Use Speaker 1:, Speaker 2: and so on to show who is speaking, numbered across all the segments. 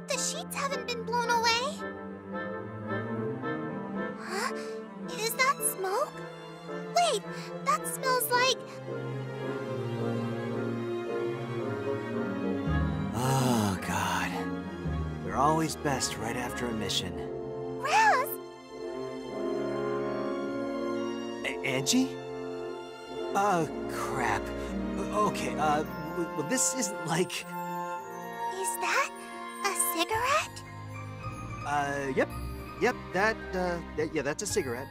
Speaker 1: The sheets haven't been blown away. Huh? Is that smoke? Wait, that smells like...
Speaker 2: Oh, God. They're always best right after a mission.
Speaker 1: Raz!
Speaker 2: Angie? Crap. Okay, well, this isn't like...
Speaker 1: Is that a cigarette?
Speaker 2: Yep, yeah, that's a cigarette.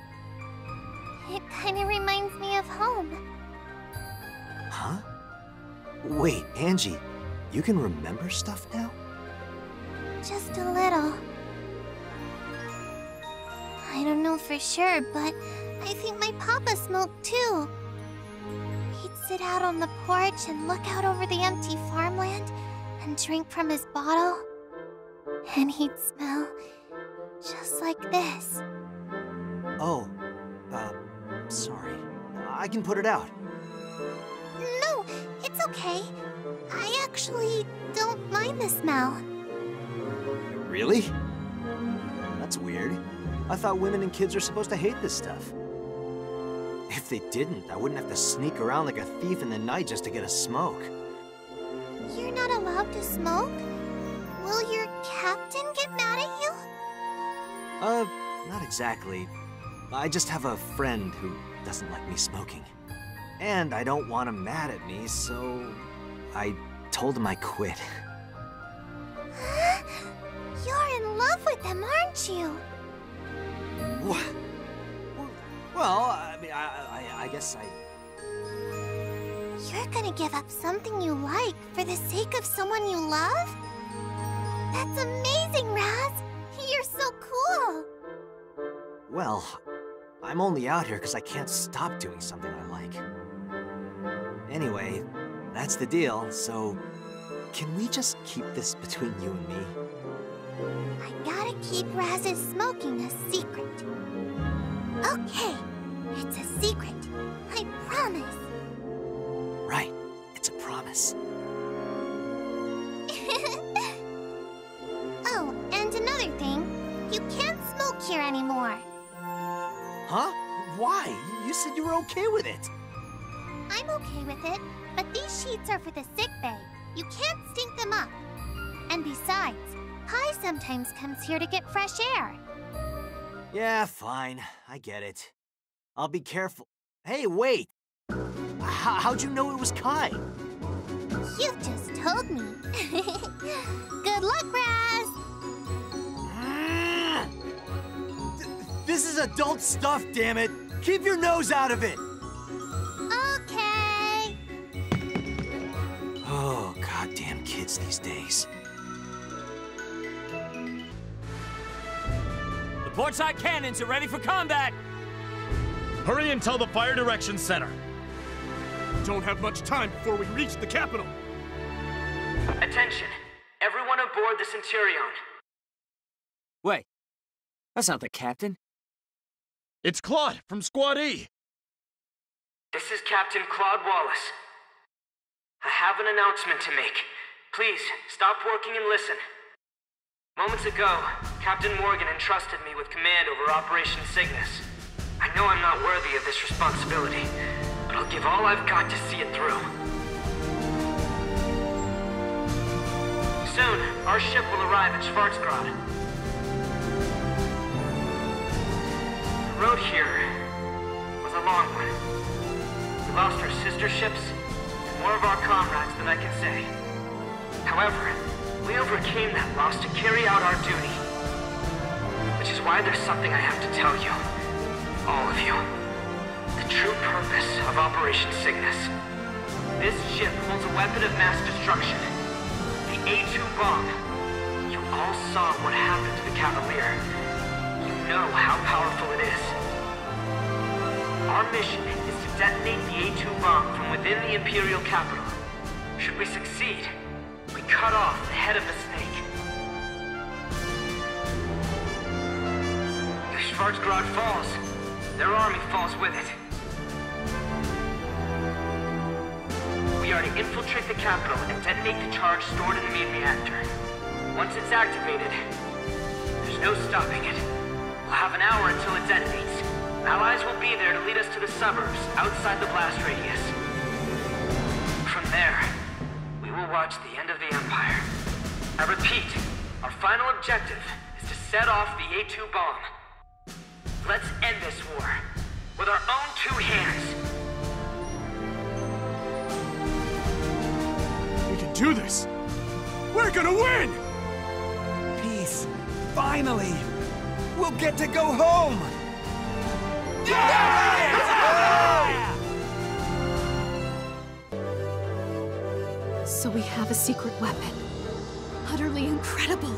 Speaker 1: It kind of reminds me of home.
Speaker 2: Huh? Wait, Angie, you can remember stuff now?
Speaker 1: Just a little. I don't know for sure, but I think my papa smoked too. He'd sit out on the porch and look out over the empty farmland and drink from his bottle. And he'd smell just like this.
Speaker 2: Oh, sorry. I can put it out.
Speaker 1: No, it's okay. I actually don't mind the smell.
Speaker 2: Really? That's weird. I thought women and kids are supposed to hate this stuff. If they didn't, I wouldn't have to sneak around like a thief in the night just to get a smoke.
Speaker 1: You're not allowed to smoke? Will your captain get mad at you?
Speaker 2: Not exactly. I just have a friend who doesn't like me smoking. And I don't want him mad at me, so I told him I quit.
Speaker 1: You're in love with him, aren't you?
Speaker 2: What? Well, I mean, I guess I...
Speaker 1: You're gonna give up something you like for the sake of someone you love? That's amazing, Raz! You're so cool!
Speaker 2: Well, I'm only out here because I can't stop doing something I like. Anyway, that's the deal, so... Can we just keep this between you and me?
Speaker 1: I gotta keep Raz's smoking a secret. Okay, it's a secret. I promise.
Speaker 2: Right, it's a promise.
Speaker 1: Oh, and another thing. You can't smoke here anymore.
Speaker 2: Huh? Why? You said you were okay with it.
Speaker 1: I'm okay with it, but these sheets are for the sick bay. You can't stink them up. And besides, Pi sometimes comes here to get fresh air.
Speaker 2: Yeah, fine. I get it. I'll be careful. Hey, wait! How'd you know it was Kai?
Speaker 1: You just told me. Good luck, Raz!
Speaker 2: This is adult stuff, damn it! Keep your nose out of it!
Speaker 1: Okay.
Speaker 2: Oh, goddamn kids these days.
Speaker 3: The portside cannons are ready for combat!
Speaker 4: Hurry and tell the Fire Direction Center.
Speaker 5: Don't have much time before we reach the capital.
Speaker 6: Attention, everyone aboard the Centurion.
Speaker 3: Wait, that's not the captain.
Speaker 4: It's Claude from Squad E.
Speaker 6: This is Captain Claude Wallace. I have an announcement to make. Please, stop working and listen. Moments ago, Captain Morgan entrusted me with command over Operation Cygnus. I know I'm not worthy of this responsibility, but I'll give all I've got to see it through. Soon, our ship will arrive at Schwarzgrad. The road here was a long one. We lost our sister ships and more of our comrades than I can say. However, we overcame that loss to carry out our duty. Which is why there's something I have to tell you. All of you. The true purpose of Operation Cygnus. This ship holds a weapon of mass destruction. The A2 bomb. You all saw what happened to the Cavalier. You know how powerful it is. Our mission is to detonate the A2 bomb from within the Imperial capital. Should we succeed, we cut off the head of the snake. If Schwarzgrad falls, their army falls with it. We are to infiltrate the capital and detonate the charge stored in the main reactor. Once it's activated, there's no stopping it. We'll have an hour until it detonates. Allies will be there to lead us to the suburbs outside the blast radius. From there, we will watch the end of the Empire. I repeat, our final objective is to set off the A2 bomb. Let's end this war with our own two hands.
Speaker 5: We can do this! We're gonna win!
Speaker 7: Peace. Finally! We'll get to go home!
Speaker 8: So we have a secret weapon. Utterly incredible.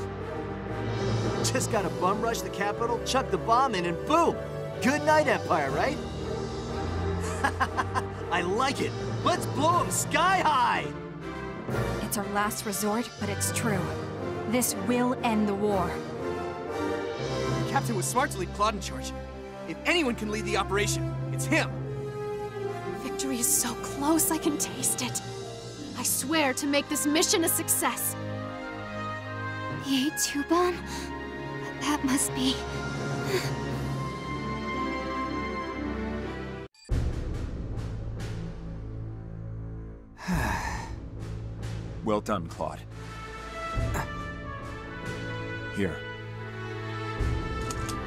Speaker 2: Just gotta bum rush the capital, chuck the bomb in, and boom! Good night, Empire, right? I like it! Let's blow them sky high!
Speaker 9: It's our last resort, but it's true. This will end the war.
Speaker 7: The captain was smart to leave Claude in charge. If anyone can lead the operation, it's him.
Speaker 8: Victory is so close, I can taste it. I swear to make this mission a success.
Speaker 1: The A2 bomb? That must be...
Speaker 10: Well done, Claude. Here.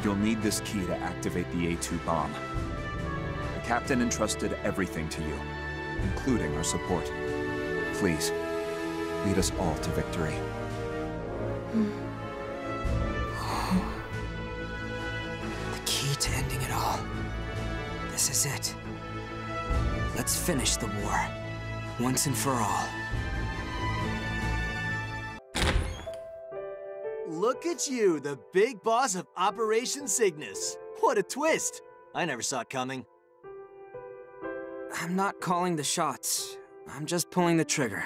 Speaker 10: You'll need this key to activate the A2 bomb. The captain entrusted everything to you, including our support. Please, lead us all to victory.
Speaker 7: The key to ending it all. This is it. Let's finish the war, once and for all.
Speaker 2: Look at you, the big boss of Operation Cygnus. What a twist! I never saw it coming.
Speaker 7: I'm not calling the shots. I'm just pulling the trigger.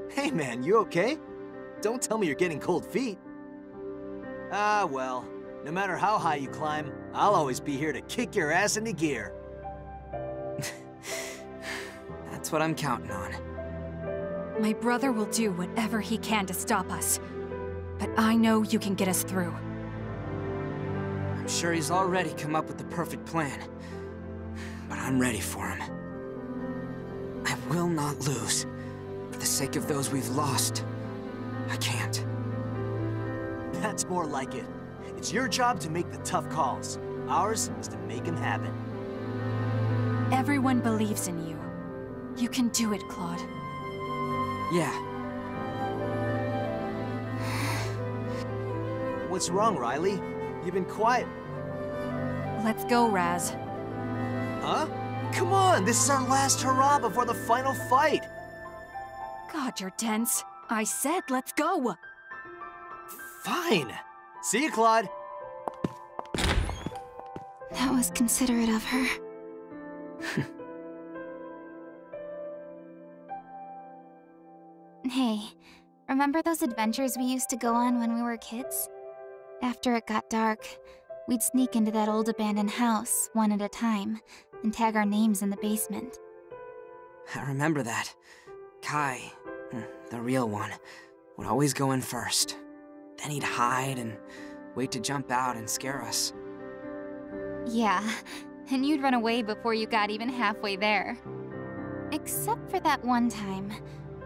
Speaker 2: Hey man, you okay? Don't tell me you're getting cold feet. Ah, well, no matter how high you climb, I'll always be here to kick your ass into gear.
Speaker 7: That's what I'm counting on.
Speaker 9: My brother will do whatever he can to stop us. But I know you can get us through.
Speaker 7: I'm sure he's already come up with the perfect plan. But I'm ready for him. I will not lose. For the sake of those we've lost, I can't.
Speaker 2: That's more like it. It's your job to make the tough calls. Ours is to make them happen.
Speaker 9: Everyone believes in you. You can do it, Claude.
Speaker 7: Yeah.
Speaker 2: What's wrong, Riley? You've been quiet.
Speaker 9: Let's go, Raz.
Speaker 2: Huh? Come on, this is our last hurrah before the final fight.
Speaker 9: God, you're tense. I said let's go.
Speaker 2: Fine. See you, Claude.
Speaker 1: That was considerate of her. Hey, remember those adventures we used to go on when we were kids? After it got dark, we'd sneak into that old abandoned house, one at a time, and tag our names in the basement.
Speaker 7: I remember that. Kai, the real one, would always go in first. Then he'd hide and wait to jump out and scare us.
Speaker 1: Yeah, and you'd run away before you got even halfway there. Except for that one time,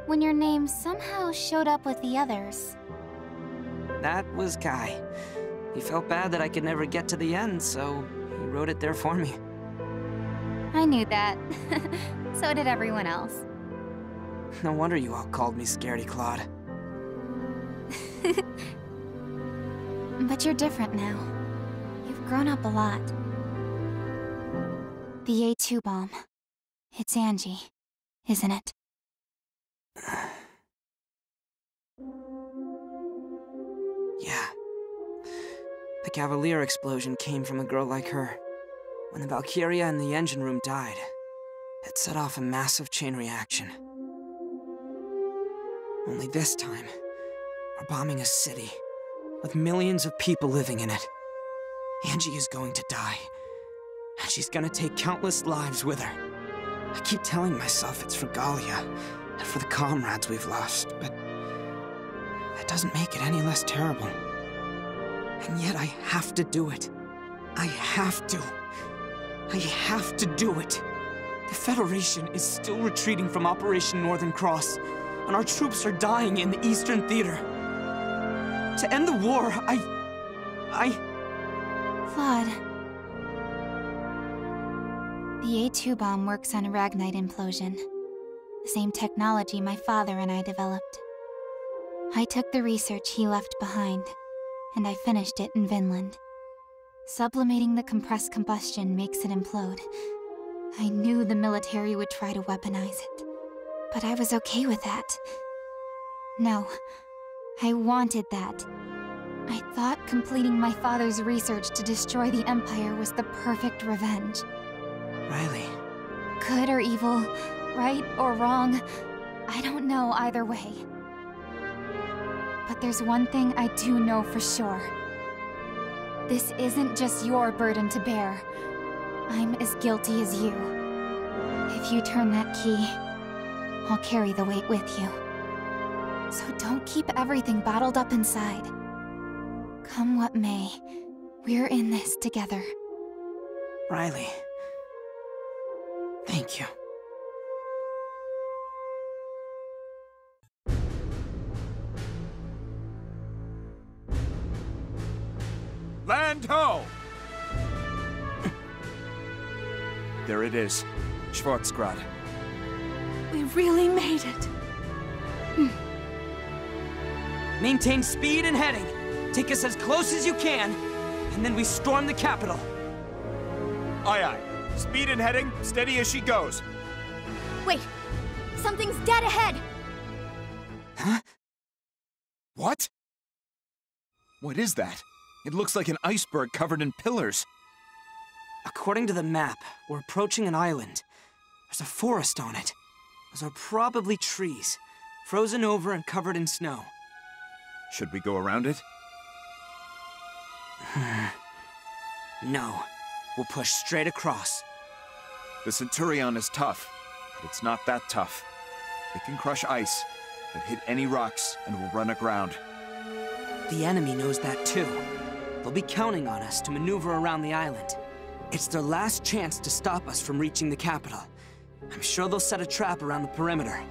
Speaker 1: when your name somehow showed up with the others.
Speaker 7: That was Kai. He felt bad that I could never get to the end, so he wrote it there for me.
Speaker 1: I knew that. So did everyone else.
Speaker 7: No wonder you all called me Scaredy Claude.
Speaker 1: But you're different now. You've grown up a lot. The A2 bomb. It's Angie, isn't it?
Speaker 7: Yeah. The Cavalier explosion came from a girl like her. When the Valkyria in the engine room died, it set off a massive chain reaction. Only this time, we're bombing a city with millions of people living in it. Angie is going to die, and she's gonna take countless lives with her. I keep telling myself it's for Galia and for the comrades we've lost, but That doesn't make it any less terrible. And yet I have to do it. I have to. I have to do it. The Federation is still retreating from Operation Northern Cross, and our troops are dying in the Eastern Theater. To end the war,
Speaker 1: Claude. The A2 bomb works on aragonite implosion. The same technology my father and I developed. I took the research he left behind, and I finished it in Vinland. Sublimating the compressed combustion makes it implode. I knew the military would try to weaponize it, but I was okay with that. No, I wanted that. I thought completing my father's research to destroy the Empire was the perfect revenge.
Speaker 7: Riley.
Speaker 1: Good or evil, right or wrong, I don't know either way. But there's one thing I do know for sure. This isn't just your burden to bear. I'm as guilty as you. If you turn that key, I'll carry the weight with you. So don't keep everything bottled up inside. Come what may, we're in this together.
Speaker 7: Riley. Thank you.
Speaker 5: Land ho!
Speaker 10: There it is. Schwarzgrad.
Speaker 8: We really made it.
Speaker 7: Maintain speed and heading. Take us as close as you can, and then we storm the capital.
Speaker 5: Aye aye. Speed and heading, steady as she goes.
Speaker 8: Wait! Something's dead ahead!
Speaker 10: Huh? What? What is that? It looks like an iceberg covered in pillars.
Speaker 7: According to the map, we're approaching an island. There's a forest on it. Those are probably trees, frozen over and covered in snow.
Speaker 10: Should we go around it?
Speaker 7: No. We'll push straight across.
Speaker 10: The Centurion is tough, but it's not that tough. It can crush ice, but hit any rocks and will run aground.
Speaker 7: The enemy knows that too. They'll be counting on us to maneuver around the island. It's their last chance to stop us from reaching the capital. I'm sure they'll set a trap around the perimeter.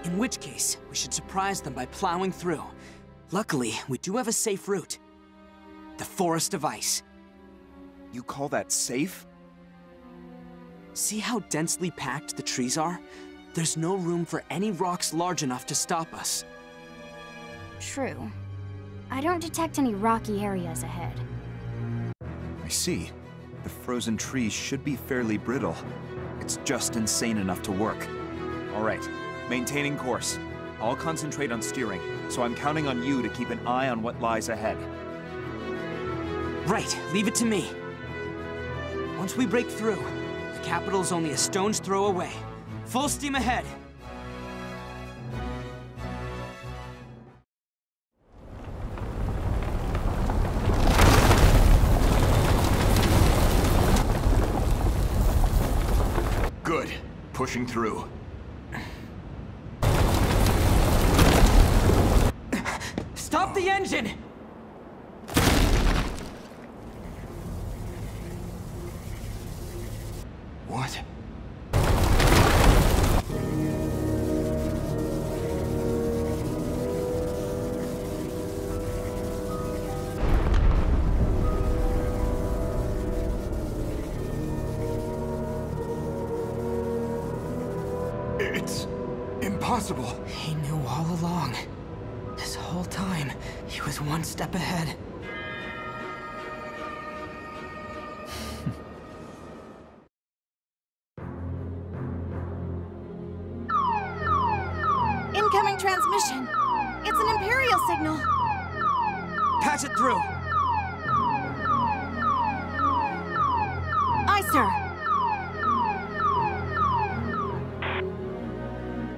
Speaker 7: In which case, we should surprise them by plowing through. Luckily, we do have a safe route. The Forest of Ice.
Speaker 10: You call that safe?
Speaker 7: See how densely packed the trees are? There's no room for any rocks large enough to stop us.
Speaker 1: True. I don't detect any rocky areas ahead.
Speaker 10: I see. The frozen trees should be fairly brittle. It's just insane enough to work. All right, maintaining course. I'll concentrate on steering, so I'm counting on you to keep an eye on what lies ahead.
Speaker 7: Right, leave it to me. Once we break through, the capital's only a stone's throw away. Full steam ahead!
Speaker 5: Good. Pushing through.
Speaker 7: Stop the engine!
Speaker 5: What? It's impossible.
Speaker 7: He knew all along. This whole time, he was one step ahead.
Speaker 8: Incoming transmission! It's an Imperial signal!
Speaker 7: Patch it through!
Speaker 8: Aye, sir!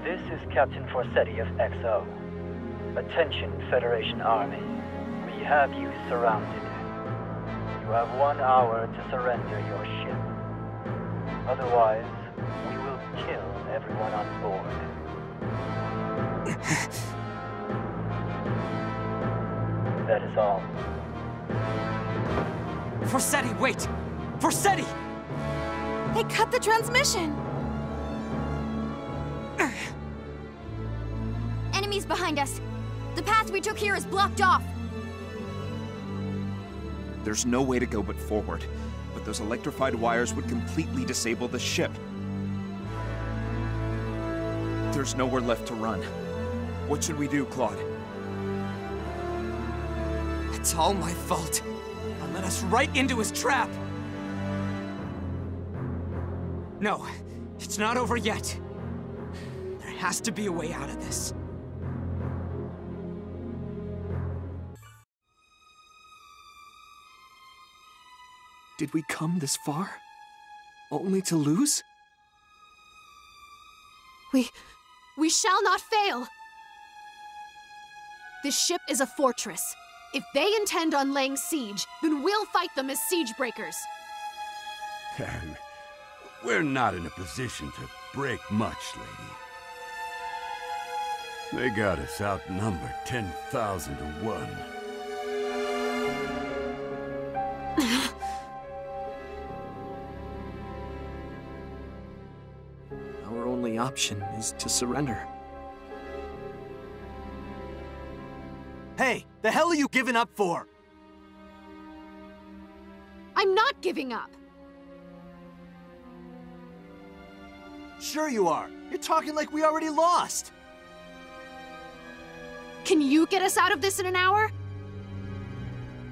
Speaker 11: This is Captain Vercetti of XO. Attention, Federation Army. We have you surrounded. You have 1 hour to surrender your ship. Otherwise, we will kill everyone on board. that is all.
Speaker 7: Vercetti, wait! Vercetti!
Speaker 8: They cut the transmission!
Speaker 9: Enemies behind us! The path we took here is blocked off!
Speaker 10: There's no way to go but forward, but those electrified wires would completely disable the ship. There's nowhere left to run. What should we do, Claude?
Speaker 7: It's all my fault. I led us right into his trap. No, it's not over yet. There has to be a way out of this.
Speaker 10: Did we come this far? Only to lose?
Speaker 8: We shall not fail! This ship is a fortress. If they intend on laying siege, then we'll fight them as siege breakers.
Speaker 12: We're not in a position to break much, lady. They got us outnumbered 10,000 to 1.
Speaker 2: Our only option is to surrender. Hey, the hell are you giving up for?
Speaker 8: I'm not giving up!
Speaker 2: Sure you are. You're talking like we already lost.
Speaker 8: Can you get us out of this in an hour?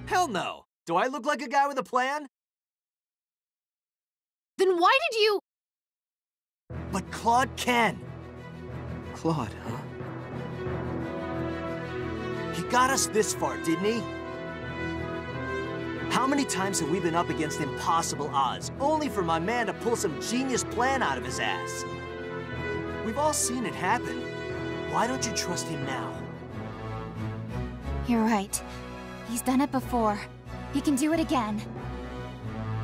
Speaker 2: Hell no. Do I look like a guy with a plan?
Speaker 8: Then why did you...
Speaker 2: But Claude can.
Speaker 13: Claude, huh?
Speaker 2: He got us this far, didn't he? How many times have we been up against impossible odds, only for my man to pull some genius plan out of his ass? We've all seen it happen. Why don't you trust him now?
Speaker 9: You're right. He's done it before. He can do it again.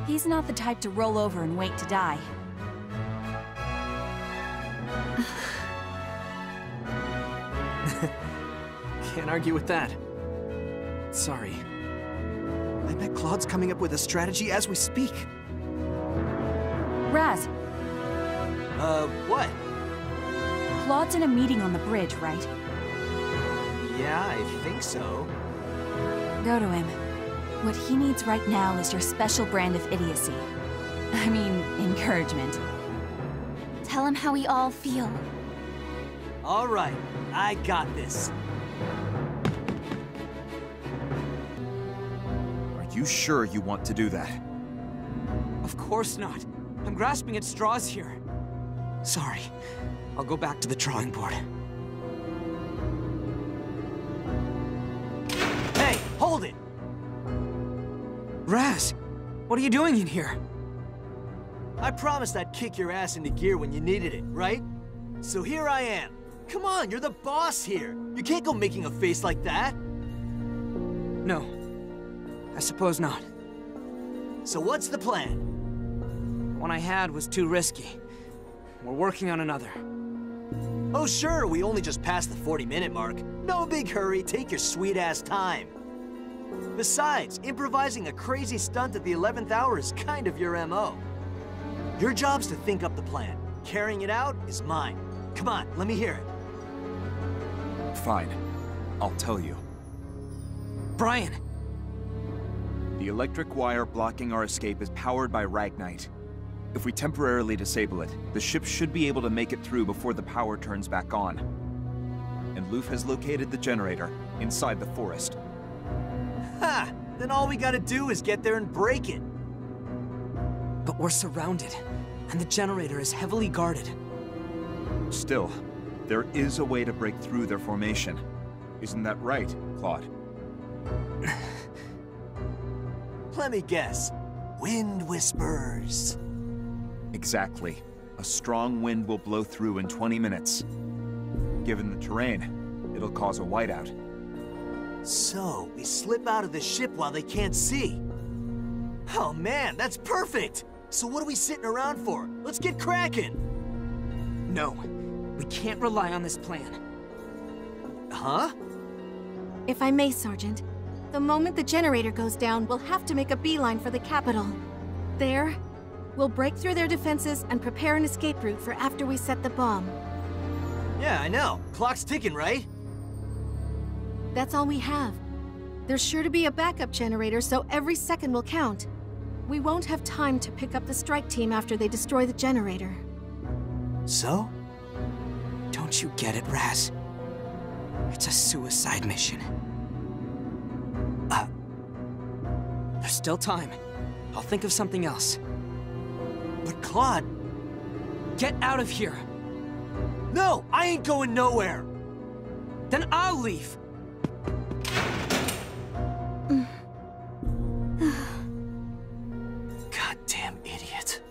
Speaker 9: He's not the type to roll over and wait to die.
Speaker 13: Can't argue with that. Sorry. I bet Claude's coming up with a strategy as we speak.
Speaker 9: Raz,
Speaker 2: What?
Speaker 9: Claude's in a meeting on the bridge, right?
Speaker 2: Yeah, I think so.
Speaker 9: Go to him. What he needs right now is your special brand of idiocy. I mean, encouragement. Tell him how we all feel.
Speaker 2: All right, I got this.
Speaker 10: Are you sure you want to do that?
Speaker 7: Of course not. I'm grasping at straws here. Sorry. I'll go back to the drawing board.
Speaker 2: Hey, hold it!
Speaker 7: Raz, what are you doing in here?
Speaker 2: I promised I'd kick your ass into gear when you needed it, right? So here I am. Come on, you're the boss here. You can't go making a face like that.
Speaker 7: No. I suppose not.
Speaker 2: So what's the plan?
Speaker 7: The one I had was too risky. We're working on another.
Speaker 2: Oh sure, we only just passed the 40-minute mark. No big hurry, take your sweet-ass time. Besides, improvising a crazy stunt at the 11th hour is kind of your MO. Your job's to think up the plan. Carrying it out is mine. Come on, let me hear it.
Speaker 10: Fine. I'll tell you.
Speaker 7: Brian!
Speaker 10: The electric wire blocking our escape is powered by Ragnite. If we temporarily disable it, the ship should be able to make it through before the power turns back on. And Loof has located the generator inside the forest.
Speaker 2: Ha! Then all we gotta do is get there and break it.
Speaker 7: But we're surrounded, and the generator is heavily guarded.
Speaker 10: Still, there is a way to break through their formation. Isn't that right, Claude?
Speaker 2: Let me guess. Wind whispers.
Speaker 10: Exactly. A strong wind will blow through in 20 minutes. Given the terrain, it'll cause a whiteout.
Speaker 2: So, we slip out of the ship while they can't see. Oh man, that's perfect! So what are we sitting around for? Let's get cracking!
Speaker 7: No, we can't rely on this plan.
Speaker 2: Huh?
Speaker 8: If I may, Sergeant,
Speaker 14: The moment the generator goes down, we'll have to make a beeline for the capital. There, we'll break through their defenses and prepare an escape route for after we set the bomb.
Speaker 2: Yeah, I know. Clock's ticking, right?
Speaker 14: That's all we have. There's sure to be a backup generator, so every second will count. We won't have time to pick up the strike team after they destroy the generator.
Speaker 2: So?
Speaker 7: Don't you get it, Raz? It's a suicide mission. There's still time. I'll think of something else.
Speaker 2: But Claude...
Speaker 7: Get out of here!
Speaker 2: No! I ain't going nowhere!
Speaker 7: Then I'll leave!
Speaker 2: Goddamn idiot.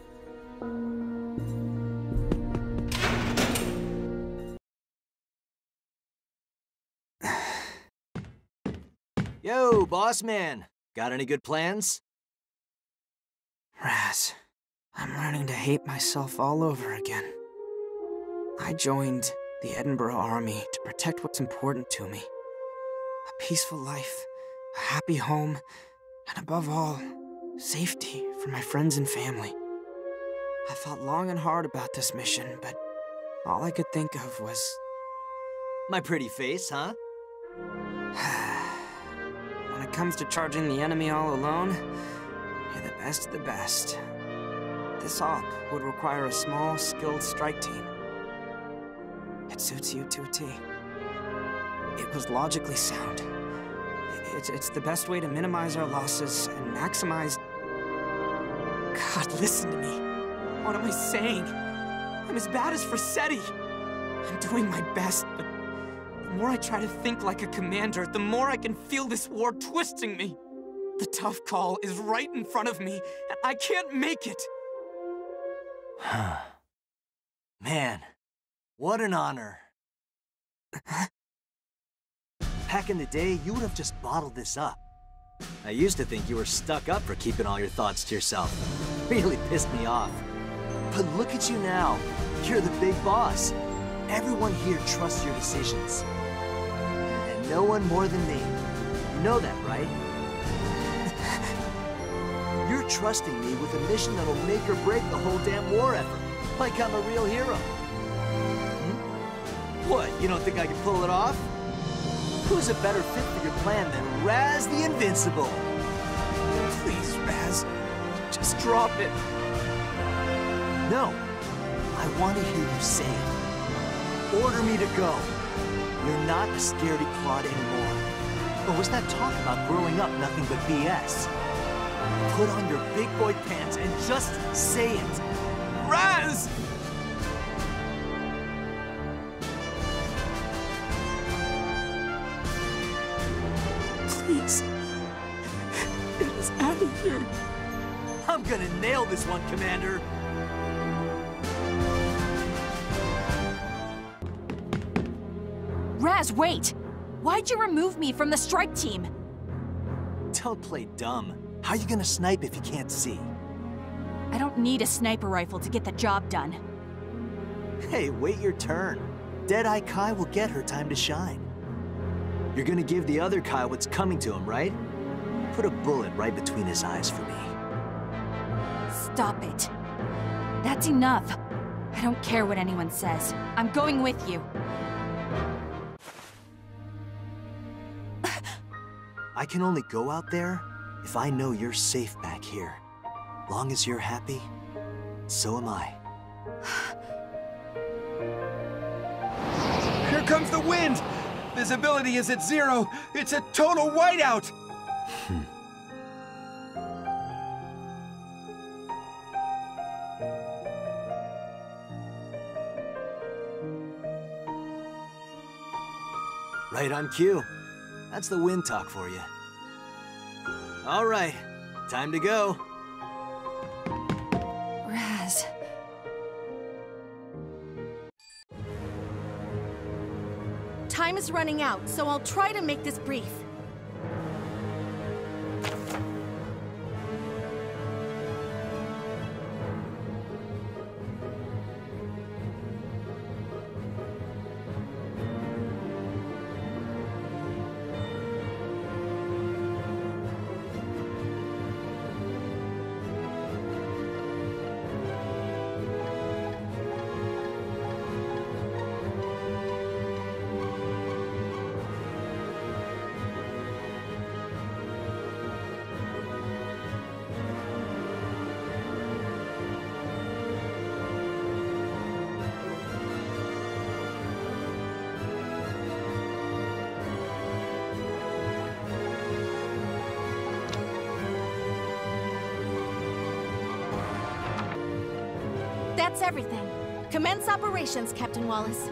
Speaker 2: Yo, boss man. Got any good plans?
Speaker 7: Raz, I'm learning to hate myself all over again. I joined the Edinburgh Army to protect what's important to me. A peaceful life, a happy home, and above all, safety for my friends and family. I thought long and hard about this mission, but all I could think of was...
Speaker 2: My pretty face, huh?
Speaker 7: When it comes to charging the enemy all alone, you're the best of the best. This op would require a small, skilled strike team. It suits you to a T. It was logically sound. It's the best way to minimize our losses and maximize... God, listen to me. What am I saying? I'm as bad as Vercetti. I'm doing my best, but the more I try to think like a commander, the more I can feel this war twisting me. The tough call is right in front of me, and I can't make it.
Speaker 2: Man, what an honor. Back in the day, you would have just bottled this up. I used to think you were stuck up for keeping all your thoughts to yourself. Really pissed me off. But look at you now. You're the big boss. Everyone here trusts your decisions. And no one more than me. You know that, right? You're trusting me with a mission that'll make or break the whole damn war effort. Like I'm a real hero. What, you don't think I can pull it off? Who's a better fit for your plan than Raz the Invincible?
Speaker 7: Please, Raz. Just drop it.
Speaker 2: No. I want to hear you say it. Order me to go. You're not a scaredy Claude anymore. Or was that talk about growing up nothing but BS? Put on your big boy pants and just say it.
Speaker 7: Raz! Please. Get us out of here.
Speaker 2: I'm gonna nail this one, Commander.
Speaker 9: Raz, wait! Why'd you remove me from the strike team?
Speaker 2: Don't play dumb. How are you gonna snipe if you can't see?
Speaker 9: I don't need a sniper rifle to get the job done.
Speaker 2: Hey, wait your turn. Deadeye Kai will get her time to shine. You're gonna give the other Kai what's coming to him, right? Put a bullet right between his eyes for me.
Speaker 9: Stop it. That's enough. I don't care what anyone says. I'm going with you.
Speaker 2: I can only go out there if I know you're safe back here. Long as you're happy, so am I.
Speaker 5: Here comes the wind! Visibility is at 0. It's a total whiteout!
Speaker 2: Right on cue. That's the wind talk for you. All right, time to go.
Speaker 9: Raz.
Speaker 14: Time is running out, so I'll try to make this brief. That's everything. Commence operations, Captain Wallace.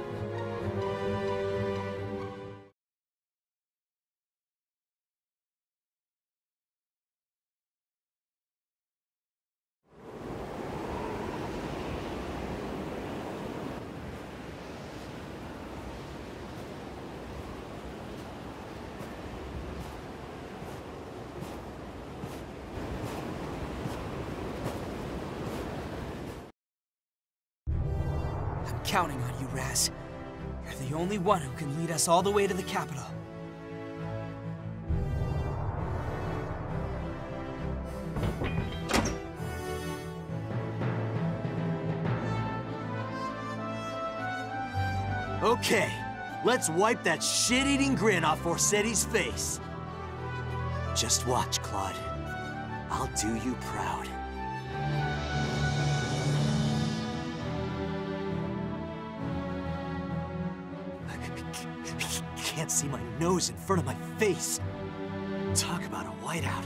Speaker 7: Counting on you, Raz. You're the only one who can lead us all the way to the capital.
Speaker 2: Okay, let's wipe that shit-eating grin off Vercetti's face. Just watch, Claude. I'll do you proud. Can't see my nose in front of my face. Talk about a whiteout.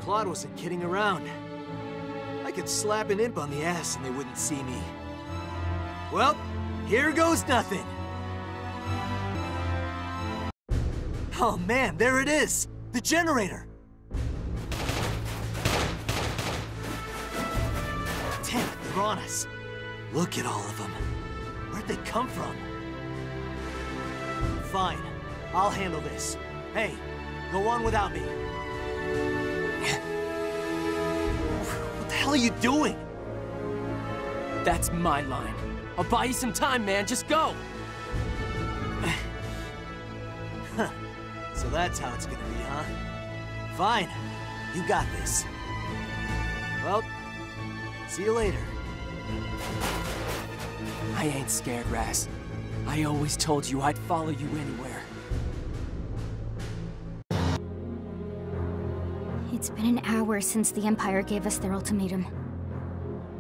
Speaker 2: Claude wasn't kidding around. I could slap an imp on the ass and they wouldn't see me. Well, here goes nothing. Oh man, there it is! The generator! Damn it, they're on us. Look at all of them. Where'd they come from? Fine. I'll handle this. Hey, go on without me. What the hell are you doing?
Speaker 3: That's my line. I'll buy you some time, man. Just go!
Speaker 2: So that's how it's gonna be, huh? Fine. You got this. Well, see you later.
Speaker 3: I ain't scared, Raz. I always told you I'd follow you anywhere.
Speaker 1: It's been an hour since the Empire gave us their ultimatum.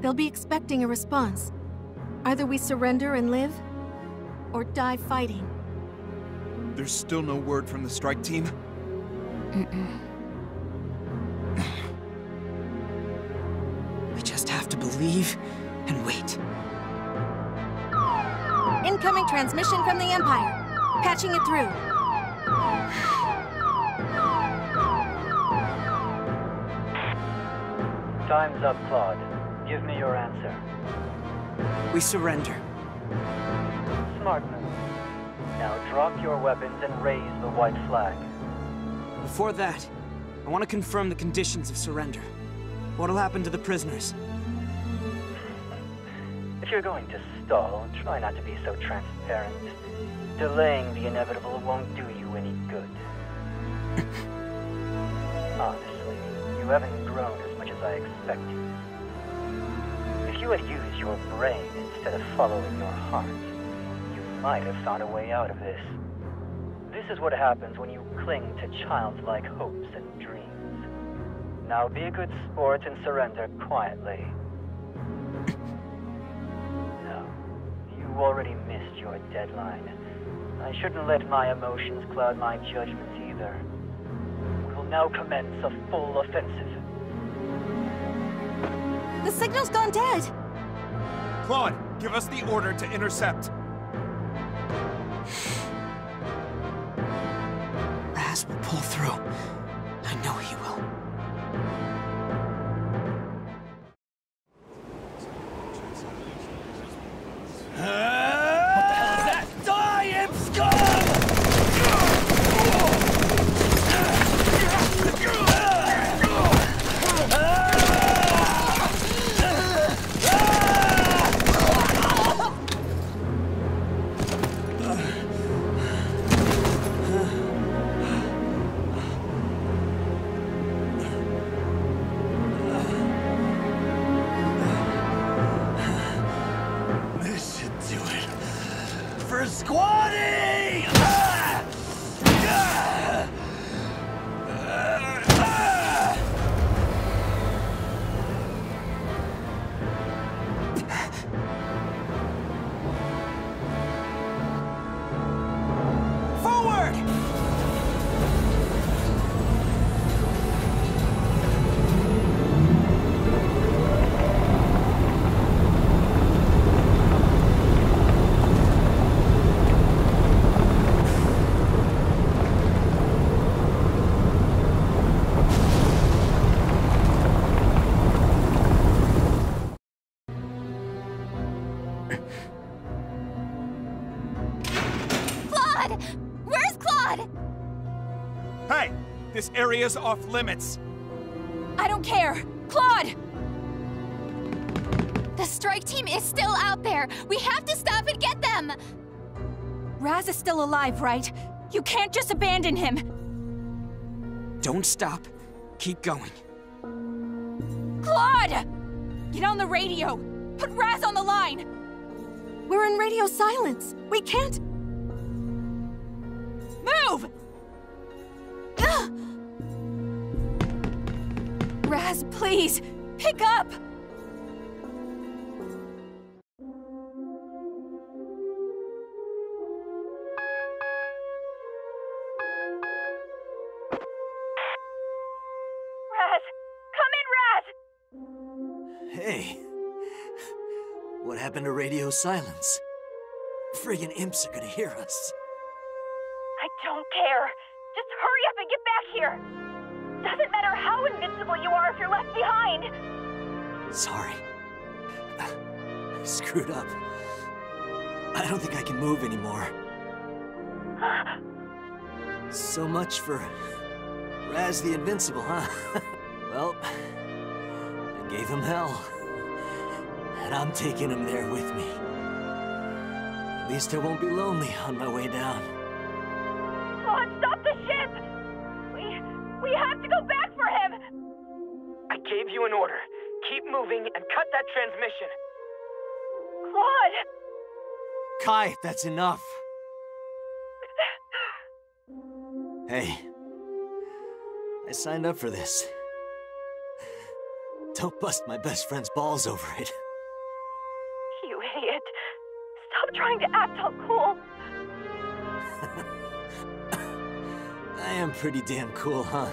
Speaker 14: They'll be expecting a response. Either we surrender and live, or die fighting.
Speaker 10: There's still no word from the strike team?
Speaker 7: We just have to believe and wait.
Speaker 14: Incoming transmission from the Empire. Patching it through.
Speaker 11: Time's up, Claude. Give me your answer.
Speaker 7: We surrender.
Speaker 11: Smart move. Now drop your weapons and raise the white flag.
Speaker 7: Before that, I want to confirm the conditions of surrender. What'll happen to the prisoners?
Speaker 11: If you're going to stall, try not to be so transparent. Delaying the inevitable won't do you any good. Honestly, you haven't grown as much as I expected. If you had used your brain instead of following your heart, you might have found a way out of this. This is what happens when you cling to childlike hopes and dreams. Now be a good sport and surrender quietly. No, you already missed your deadline. I shouldn't let my emotions cloud my judgments either. We'll now commence a full offensive.
Speaker 14: The signal's gone dead!
Speaker 5: Claude, give us the order to intercept.
Speaker 7: Raz will pull through. I know he will.
Speaker 3: What the hell is that? Die, imp scum!
Speaker 1: Claude! Where's Claude?
Speaker 5: Hey! This area's off limits!
Speaker 9: I don't care! Claude!
Speaker 1: The strike team is still out there! We have to stop and get them!
Speaker 9: Raz is still alive, right? You can't just abandon him!
Speaker 7: Don't stop. Keep going.
Speaker 9: Claude! Get on the radio! Put Raz on the line!
Speaker 14: We're in radio silence. We can't...
Speaker 9: Move! Raz, please! Pick up!
Speaker 2: Hey, what happened to radio silence? Friggin' imps are gonna hear us.
Speaker 15: I don't care. Just hurry up and get back here. Doesn't matter how invincible you are if you're left behind.
Speaker 2: Sorry. I screwed up. I don't think I can move anymore. So much for Raz the Invincible, huh? Well, I gave him hell. And I'm taking him there with me. At least I won't be lonely on my way down.
Speaker 15: Claude, stop the ship! We have to go back for him!
Speaker 6: I gave you an order. Keep moving and cut that transmission.
Speaker 15: Claude!
Speaker 2: Kai, that's enough. Hey, I signed up for this. Don't bust my best friend's balls over it.
Speaker 15: You idiot. Stop trying to act all cool.
Speaker 2: I am pretty damn cool, huh?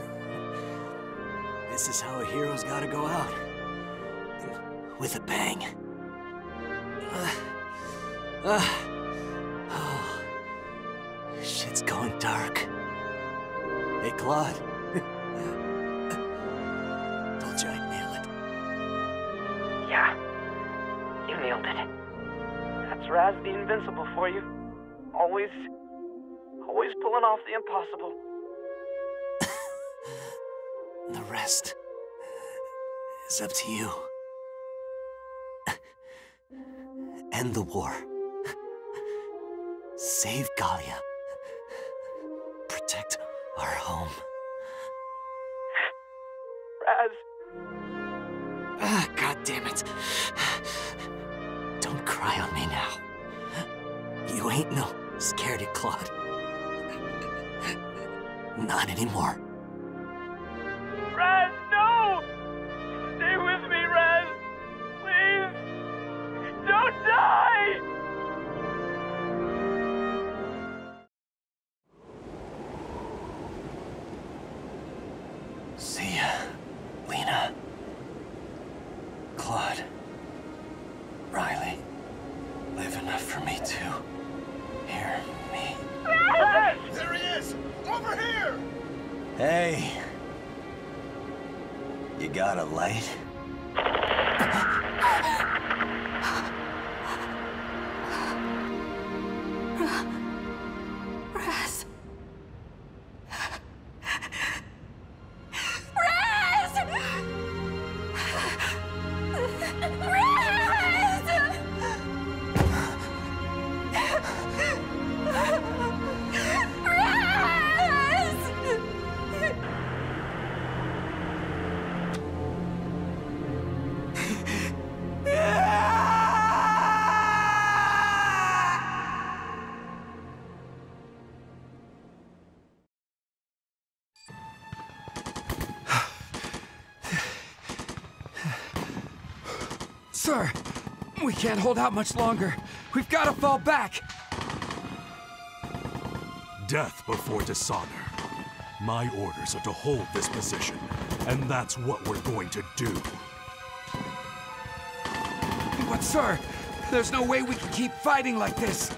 Speaker 2: This is how a hero's gotta go out. With a bang. Oh, shit's going dark. Hey, Claude. Told you I'd nail it.
Speaker 6: Yeah, you nailed it. That's Raz the Invincible for you. Always pulling off the impossible.
Speaker 2: The rest is up to you. End the war. Save Galia. Protect our home.
Speaker 6: Raz.
Speaker 2: God damn it. Don't cry on me now. You ain't no scaredy Claude. Not anymore.
Speaker 6: Raz, no! Stay with me, Raz! Please! Don't die!
Speaker 2: See ya, Lena. Claude. Riley. Live enough for me to hear me.
Speaker 6: Raz!
Speaker 16: There he is! Over here!
Speaker 2: Hey. You got a light?
Speaker 9: Raz.
Speaker 17: Sir, we can't hold out much longer. We've got to fall back.
Speaker 12: Death before dishonor. My orders are to hold this position, and that's what we're going to do.
Speaker 17: But sir, there's no way we can keep fighting like this.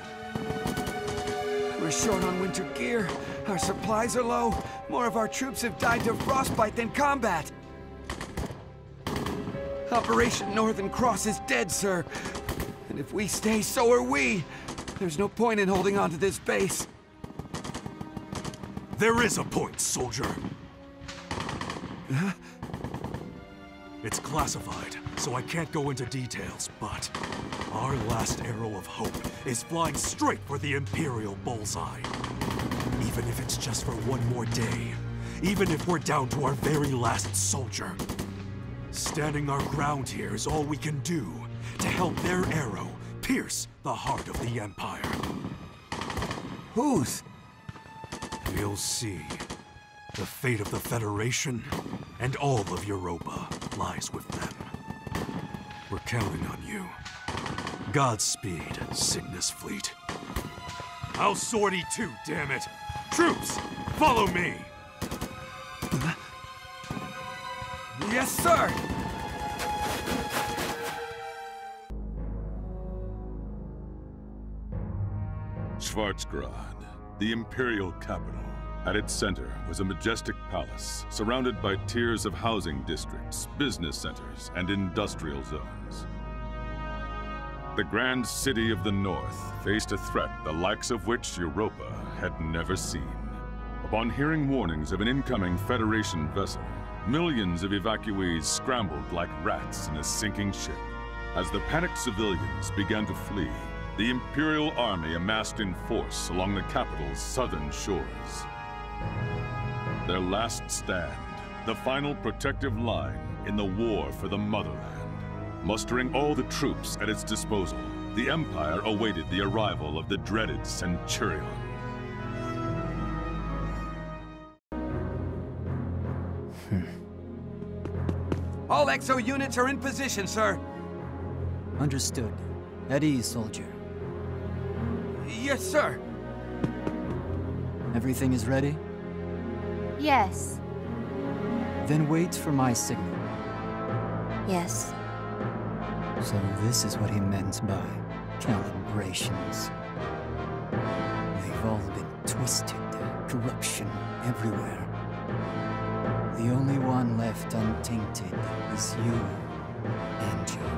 Speaker 17: We're short on winter gear, our supplies are low, more of our troops have died to frostbite than combat. Operation Northern Cross is dead, sir. And if we stay, so are we. There's no point in holding on to this base.
Speaker 12: There is a point, soldier.
Speaker 17: Huh?
Speaker 12: It's classified, so I can't go into details, but our last arrow of hope is flying straight for the Imperial bullseye. Even if it's just for one more day, even if we're down to our very last soldier. Standing our ground here is all we can do to help their arrow pierce the heart of the Empire.
Speaker 17: Whose?
Speaker 12: You'll see. The fate of the Federation and all of Europa lies with them. We're counting on you. Godspeed, Cygnus fleet. I'll sortie too, damn it! Troops, follow me!
Speaker 17: Yes, sir!
Speaker 18: Schwarzgrad, the Imperial capital. At its center was a majestic palace, surrounded by tiers of housing districts, business centers, and industrial zones. The grand city of the North faced a threat the likes of which Europa had never seen. Upon hearing warnings of an incoming Federation vessel, millions of evacuees scrambled like rats in a sinking ship. As the panicked civilians began to flee, the Imperial army amassed in force along the capital's southern shores. Their last stand, the final protective line in the war for the motherland. Mustering all the troops at its disposal, the Empire awaited the arrival of the dreaded Centurion.
Speaker 17: All XO units are in position, sir.
Speaker 19: Understood. At ease, soldier.
Speaker 17: Yes, sir.
Speaker 19: Everything is ready?
Speaker 1: Yes.
Speaker 19: Then wait for my signal.
Speaker 1: Yes.
Speaker 19: So this is what he meant by calibrations. They've all been twisted, corruption everywhere. The only one left untainted is you, Angel.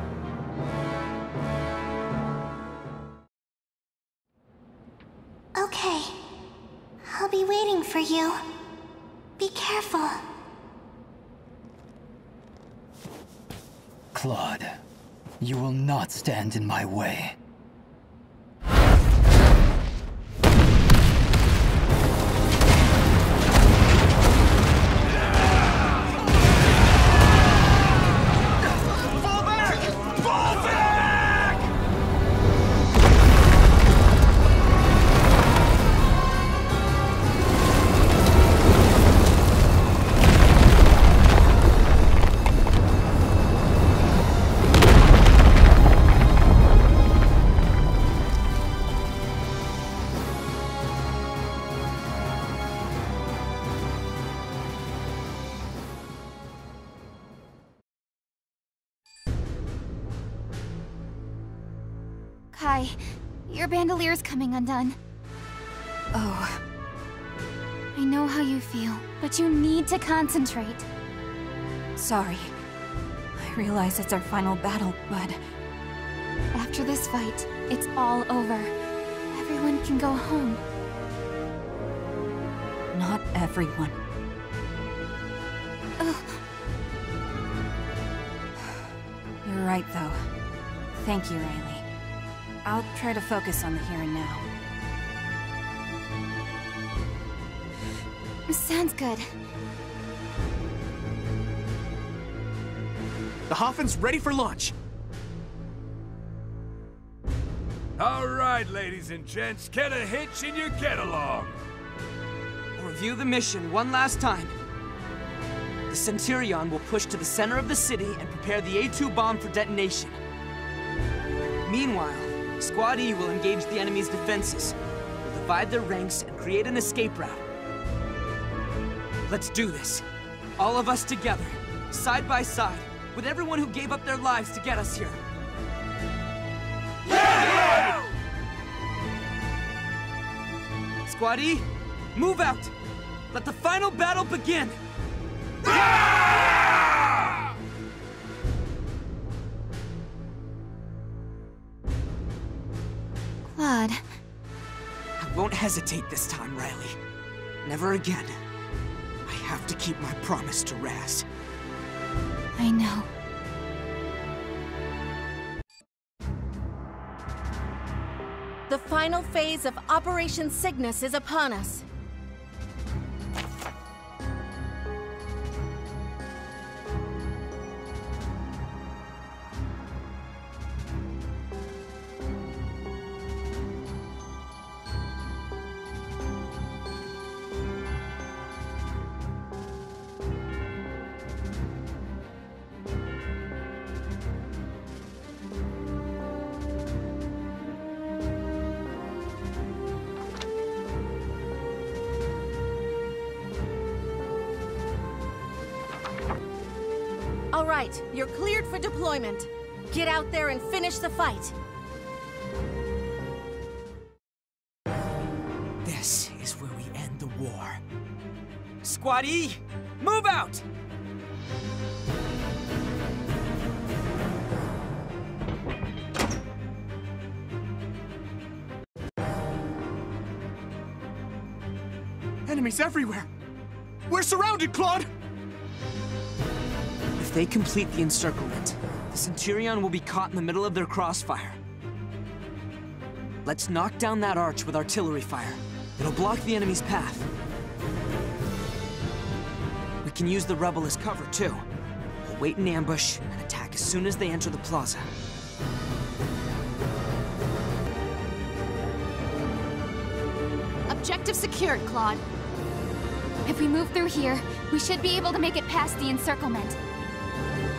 Speaker 1: Okay. I'll be waiting for you. Be careful.
Speaker 19: Claude, you will not stand in my way.
Speaker 1: Kai, your bandolier's coming undone.
Speaker 9: Oh.
Speaker 1: I know how you feel, but you need to concentrate.
Speaker 9: Sorry. I realize it's our final battle, but...
Speaker 1: After this fight, it's all over. Everyone can go home.
Speaker 9: Not everyone.
Speaker 1: Ugh.
Speaker 9: You're right, though. Thank you, Riley. I'll try to focus on the here and now.
Speaker 1: Sounds good.
Speaker 13: The Hoffin's ready for launch.
Speaker 17: All right, ladies and gents, get a hitch and you get along.
Speaker 7: We'll review the mission one last time. The Centurion will push to the center of the city and prepare the A2 bomb for detonation. Meanwhile, Squad E will engage the enemy's defenses. We'll divide their ranks and create an escape route. Let's do this. All of us together, side by side, with everyone who gave up their lives to get us here. Yeah! Squad E, move out! Let the final battle begin!
Speaker 9: Claude.
Speaker 7: I won't hesitate this time, Riley. Never again. I have to keep my promise to Raz.
Speaker 9: I know.
Speaker 14: The final phase of Operation Cygnus is upon us. All right, you're cleared for deployment. Get out there and finish the fight.
Speaker 7: This is where we end the war. Squad E, move out!
Speaker 13: Enemies everywhere! We're surrounded, Claude!
Speaker 7: If they complete the encirclement, the Centurion will be caught in the middle of their crossfire. Let's knock down that arch with artillery fire. It'll block the enemy's path. We can use the rebel as cover, too. We'll wait in ambush and attack as soon as they enter the plaza.
Speaker 8: Objective secured, Claude.
Speaker 9: If we move through here, we should be able to make it past the encirclement.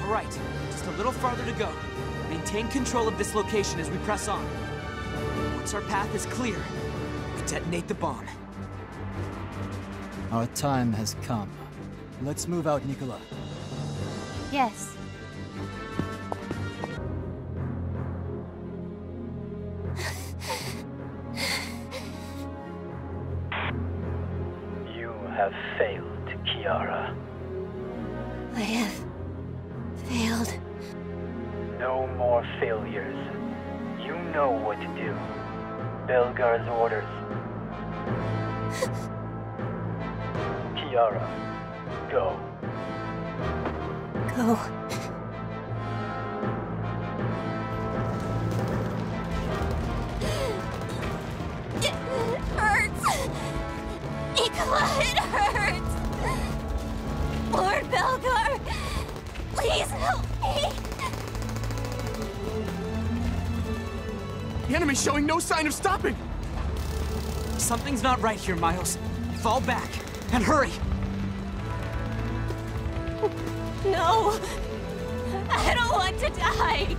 Speaker 7: All right, just a little farther to go. Maintain control of this location as we press on. Once our path is clear, we detonate the bomb.
Speaker 19: Our time has come. Let's move out, Nicola.
Speaker 1: Yes.
Speaker 11: You have failed, Kiara.
Speaker 1: I have failed.
Speaker 11: No more failures. You know what to do. Belgar's orders. Kiara, go.
Speaker 1: Go. It hurts! Nicola, it hurts! Lord Belgar, please help me!
Speaker 13: The enemy's showing no sign of stopping!
Speaker 7: Something's not right here, Miles. Fall back, and hurry!
Speaker 1: No! I don't want to die!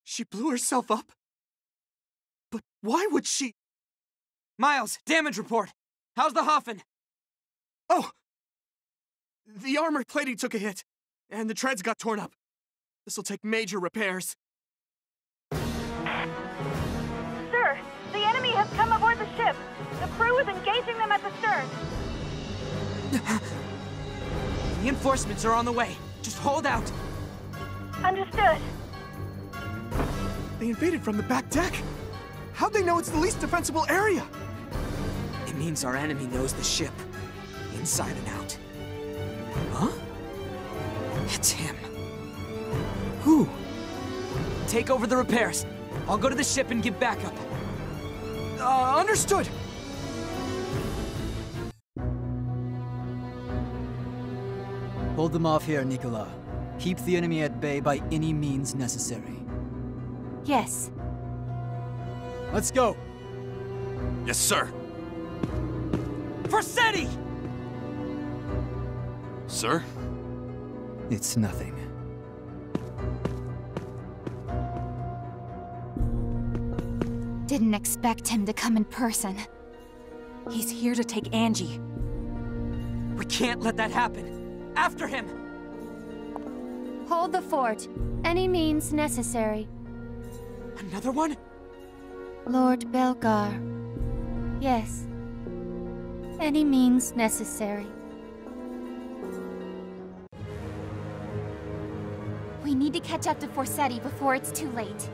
Speaker 13: She blew herself up? But why would she?
Speaker 7: Miles, damage report! How's the Hoffen?
Speaker 13: Oh! The armor plating took a hit, and the treads got torn up. This'll take major repairs.
Speaker 15: Sir, the enemy has come aboard the ship. The crew is engaging them at the stern.
Speaker 7: Reinforcements are on the way. Just hold out.
Speaker 15: Understood.
Speaker 13: They invaded from the back deck. How'd they know it's the least defensible area?
Speaker 7: It means our enemy knows the ship, inside and out. Huh? It's him. Who? Take over the repairs. I'll go to the ship and give backup.
Speaker 13: Understood!
Speaker 19: Hold them off here, Nicola. Keep the enemy at bay by any means necessary.
Speaker 1: Yes.
Speaker 19: Let's go!
Speaker 4: Yes, sir.
Speaker 7: Vercetti!
Speaker 4: Sir?
Speaker 19: It's nothing.
Speaker 9: Didn't expect him to come in person. He's here to take Angie.
Speaker 7: We can't let that happen. After him!
Speaker 1: Hold the fort. Any means necessary.
Speaker 7: Another one?
Speaker 1: Lord Belgar. Yes. Any means necessary. We need to catch up to Vercetti before it's too late.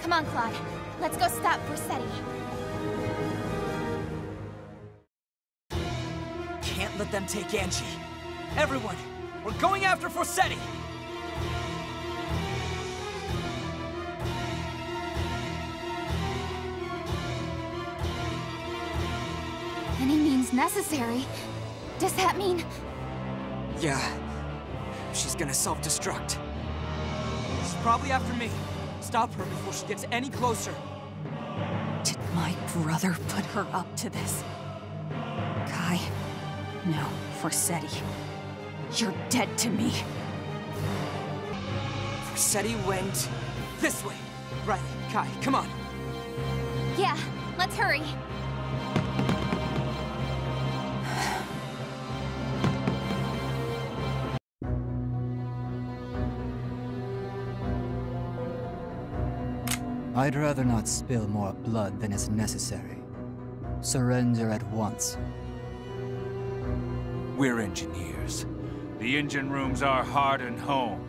Speaker 1: Come on, Claude. Let's go stop Vercetti.
Speaker 7: Can't let them take Angie. Everyone, we're going after Vercetti!
Speaker 1: Any means necessary. Does that mean...
Speaker 7: Yeah. She's gonna self-destruct. She's probably after me. Stop her before she gets any closer.
Speaker 9: Did my brother put her up to this? Kai? No, Vercetti. You're dead to me.
Speaker 7: Vercetti went this way. Right, Kai, come on.
Speaker 1: Yeah, let's hurry.
Speaker 19: I'd rather not spill more blood than is necessary. Surrender at once.
Speaker 17: We're engineers. The engine room's our heart and home.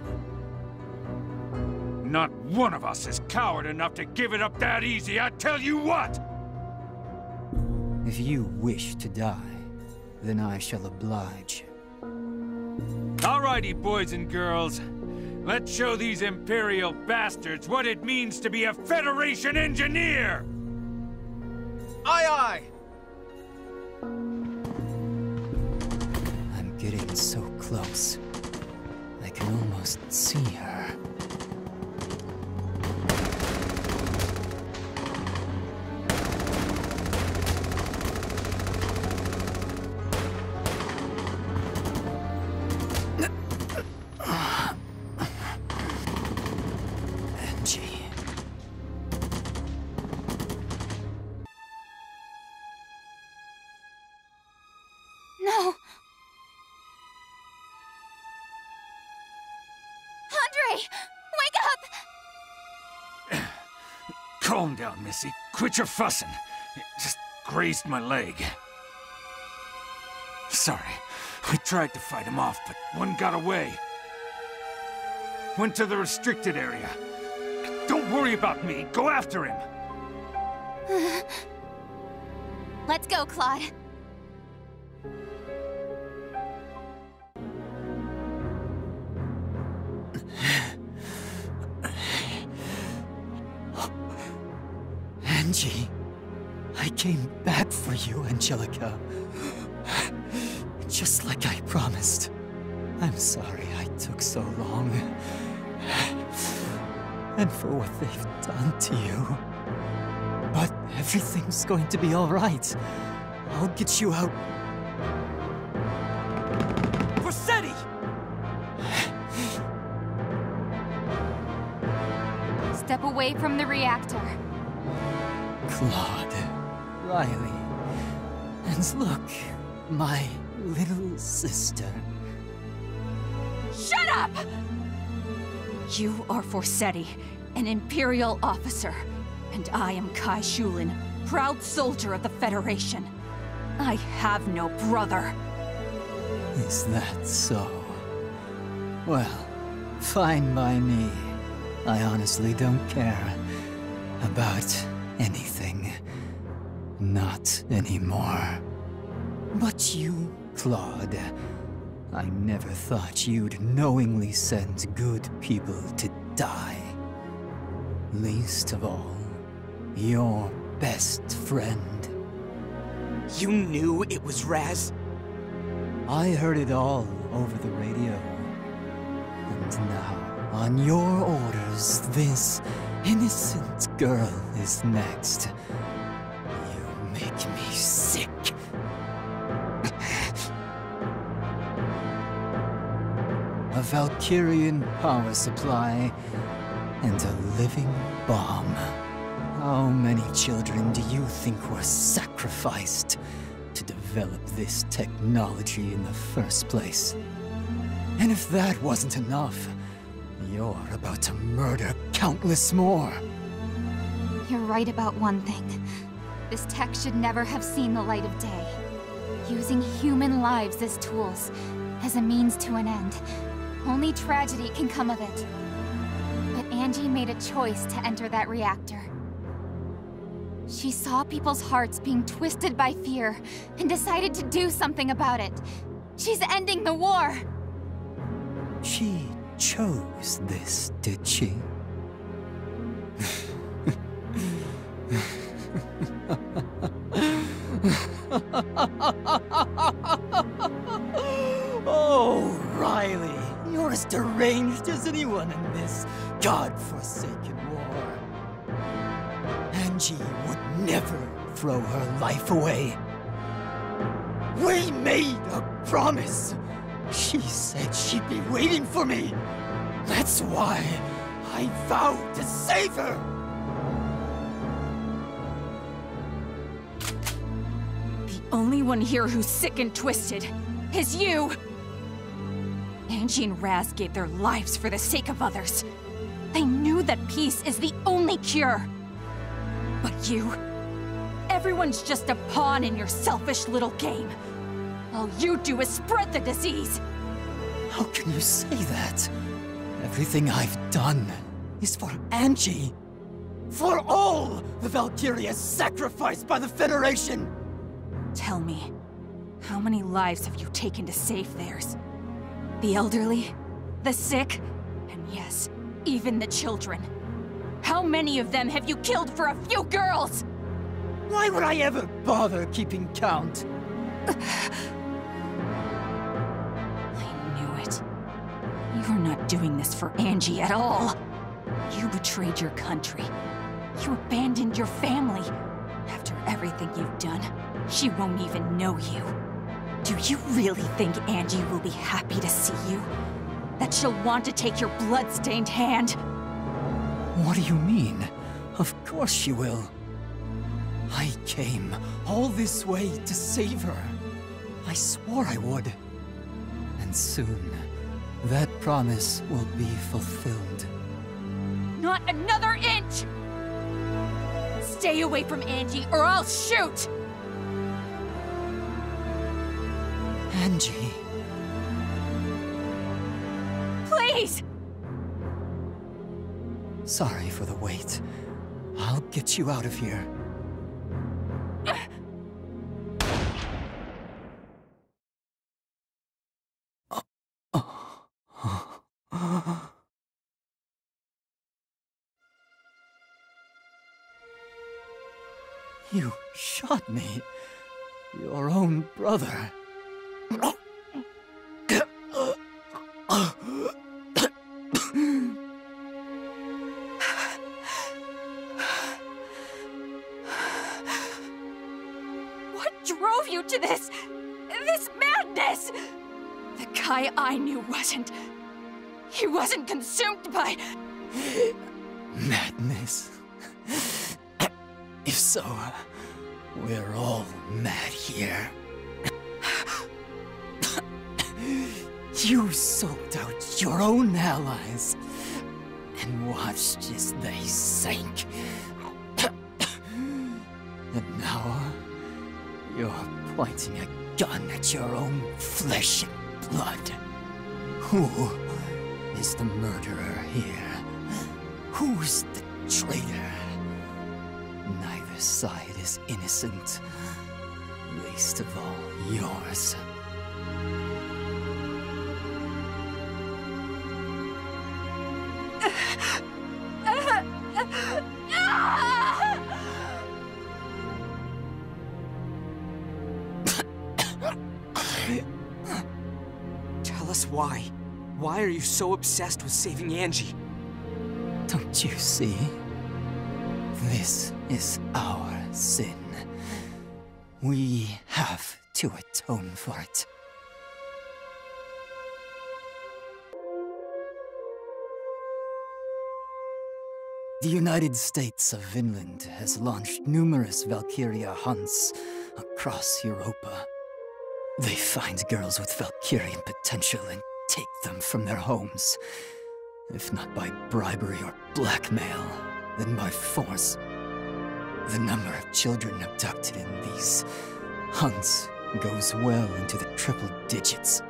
Speaker 17: Not one of us is coward enough to give it up that easy, I tell you what!
Speaker 19: If you wish to die, then I shall oblige.
Speaker 17: Alrighty, boys and girls. Let's show these Imperial bastards what it means to be a Federation engineer!
Speaker 5: Aye, aye!
Speaker 19: I'm getting so close. I can almost see her.
Speaker 1: No! Andre! Wake up!
Speaker 17: Calm down, Missy. Quit your fussing. It just grazed my leg. Sorry. We tried to fight him off, but one got away. Went to the restricted area. Don't worry about me. Go after him.
Speaker 1: Let's go, Claude.
Speaker 19: Angie, I came back for you, Angelica. Just like I promised. I'm sorry I took so long. And for what they've done to you. But everything's going to be all right. I'll get you out.
Speaker 7: Vercetti!
Speaker 1: Step away from the reactor.
Speaker 19: Claude, Riley, and look, my little sister.
Speaker 9: Shut up! You are Vercetti, an Imperial officer, and I am Kai Shulin, proud soldier of the Federation. I have no brother.
Speaker 19: Is that so? Well, fine by me. I honestly don't care about anything. Not anymore. But you, Claude, I never thought you'd knowingly send good people to die. Least of all, your best friend.
Speaker 7: You knew it was Raz?
Speaker 19: I heard it all over the radio. And now, on your orders, this innocent girl is next. You make me sick. A Valkyrian power supply and a living bomb. How many children do you think were sacrificed to develop this technology in the first place? And if that wasn't enough, you're about to murder countless more.
Speaker 1: You're right about one thing. This tech should never have seen the light of day. Using human lives as tools, as a means to an end. Only tragedy can come of it. But Angie made a choice to enter that reactor. She saw people's hearts being twisted by fear, and decided to do something about it. She's ending the war!
Speaker 19: She chose this, did she? Oh, Riley, you're as deranged as anyone in this godforsaken war. Angie would never throw her life away. We made a promise. She said she'd be waiting for me. That's why I vowed to save her.
Speaker 9: The only one here who's sick and twisted is you! Angie and Raz gave their lives for the sake of others. They knew that peace is the only cure. But you... everyone's just a pawn in your selfish little game. All you do is spread the disease!
Speaker 19: How can you say that? Everything I've done is for Angie. For all the Valkyrias sacrificed by the Federation!
Speaker 9: Tell me, how many lives have you taken to save theirs? The elderly? The sick? And yes, even the children. How many of them have you killed for a few girls?
Speaker 19: Why would I ever bother keeping count?
Speaker 9: You're not doing this for Angie at all. You betrayed your country. You abandoned your family. After everything you've done, she won't even know you. Do you really think Angie will be happy to see you? That she'll want to take your blood-stained hand?
Speaker 19: What do you mean? Of course she will. I came all this way to save her. I swore I would. And soon, that promise will be fulfilled.
Speaker 9: Not another inch! Stay away from Angie or I'll shoot!
Speaker 19: Angie.
Speaker 9: Please!
Speaker 19: Sorry for the wait. I'll get you out of here. You shot me. Your own brother.
Speaker 9: What drove you to this madness? The guy I knew wasn't. He wasn't consumed by...
Speaker 19: Madness? If so, we're all mad here. You sold out your own allies and watched as they sank. And now, you're pointing a gun at your own flesh and blood. Who is the murderer here? Who's the traitor? Neither side is innocent, least of all yours.
Speaker 7: Tell us why. Why are you so obsessed with saving Angie?
Speaker 19: Don't you see? This is our sin. We have to atone for it. The United States of Vinland has launched numerous Valkyria hunts across Europa. They find girls with Valkyrian potential and take them from their homes. If not by bribery or blackmail, then by force. The number of children abducted in these hunts goes well into the triple digits.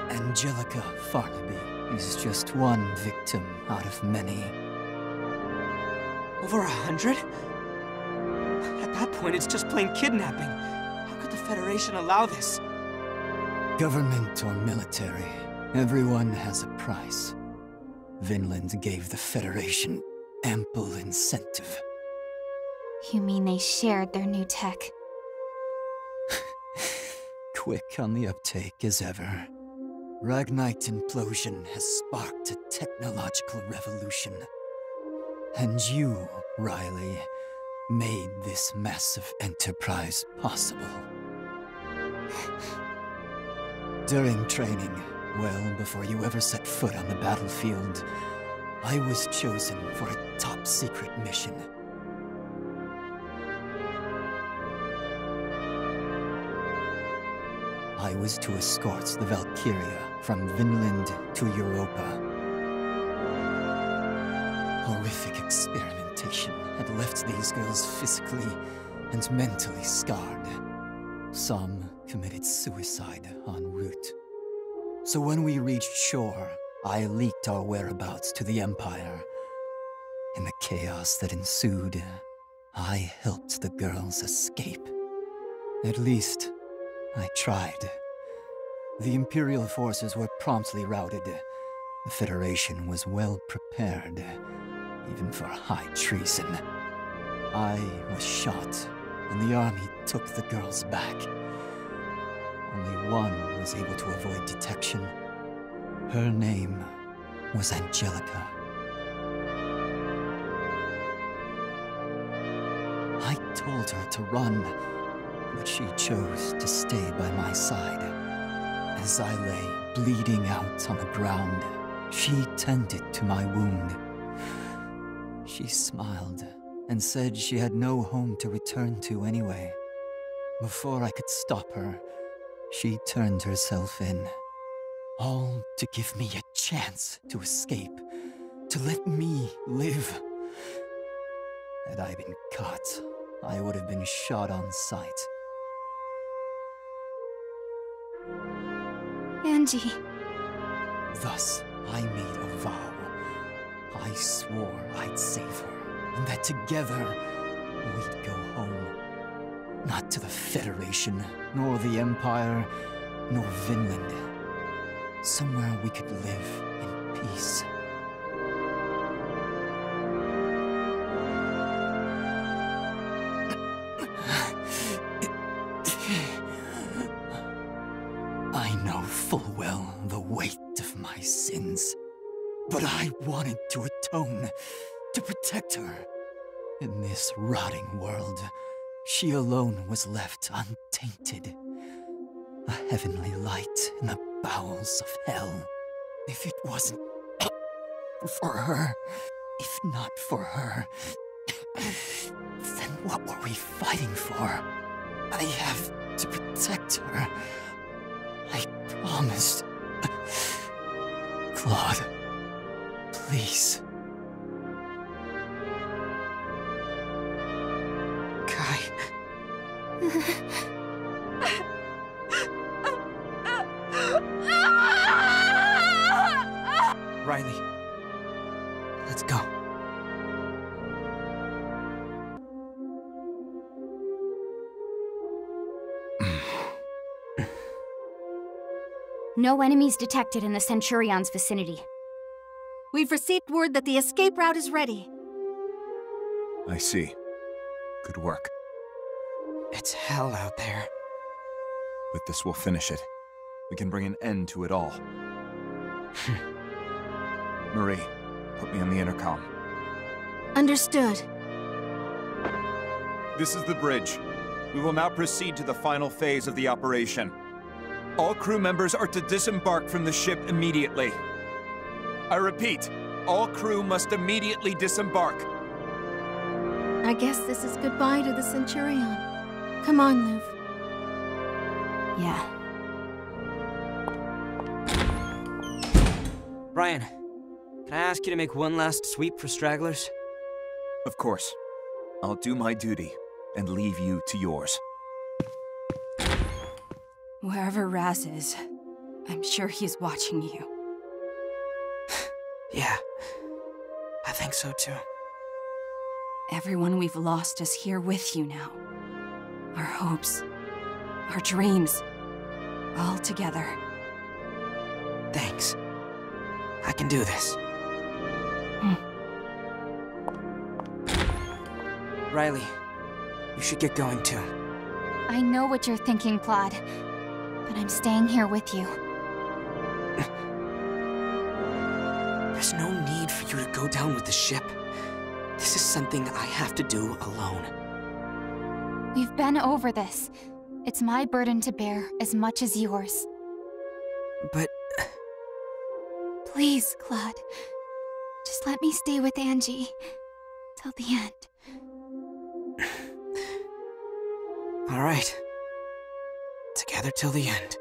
Speaker 19: Angelica Farnaby is just one victim out of many.
Speaker 7: Over 100? At that point, it's just plain kidnapping. How could the Federation allow this?
Speaker 19: Government or military, everyone has a price. Vinland gave the Federation ample incentive.
Speaker 1: You mean they shared their new tech?
Speaker 19: Quick on the uptake as ever. Ragnite implosion has sparked a technological revolution. And you, Riley, made this massive enterprise possible. During training, well before you ever set foot on the battlefield, I was chosen for a top-secret mission. I was to escort the Valkyria from Vinland to Europa. Horrific experimentation had left these girls physically and mentally scarred. Some committed suicide en route. So when we reached shore, I leaked our whereabouts to the Empire. In the chaos that ensued, I helped the girls escape. At least, I tried. The Imperial forces were promptly routed. The Federation was well prepared, even for high treason. I was shot, and the army took the girls back. Only one was able to avoid detection. Her name was Angelica. I told her to run, but she chose to stay by my side. As I lay bleeding out on the ground, she tended to my wound. She smiled and said she had no home to return to anyway. Before I could stop her, she turned herself in. All to give me a chance to escape, to let me live. Had I been caught, I would have been shot on sight.
Speaker 1: Angie.
Speaker 19: Thus, I made a vow. I swore I'd save her, and that together, we'd go home. Not to the Federation, nor the Empire, nor Vinland. Somewhere we could live in peace. I know full well the weight of my sins, but I wanted to atone, to protect her. In this rotting world, she alone was left untainted. A heavenly light in the bowels of hell. If it wasn't for her, if not for her, then what were we fighting for? I have to protect her. I promised. Claude, please.
Speaker 7: Kai. Riley, let's go.
Speaker 20: No enemies detected in the Centurion's vicinity.
Speaker 14: We've received word that the escape route is ready.
Speaker 10: I see. Good work.
Speaker 7: It's hell out there.
Speaker 10: But this will finish it. We can bring an end to it all. Marie, put me on the intercom.
Speaker 14: Understood.
Speaker 5: This is the bridge. We will now proceed to the final phase of the operation. All crew members are to disembark from the ship immediately. I repeat, All crew must immediately disembark.
Speaker 14: I guess this is goodbye to the Centurion. Come on, Luv.
Speaker 7: Yeah. Ryan, can I ask you to make one last sweep for stragglers?
Speaker 10: Of course. I'll do my duty and leave you to yours.
Speaker 9: Wherever Raz is, I'm sure he's watching you.
Speaker 7: Yeah, I think so too.
Speaker 9: Everyone we've lost is here with you now. Our hopes, our dreams, all together.
Speaker 7: Thanks. I can do this. Riley, you should get going too.
Speaker 1: I know what you're thinking, Claude, but I'm staying here with you.
Speaker 7: There's no need for you to go down with the ship. This is something I have to do alone.
Speaker 1: We've been over this. It's my burden to bear as much as yours.
Speaker 7: But...
Speaker 1: Please, Claude. Just let me stay with Angie till the end.
Speaker 7: All right. Together till the end.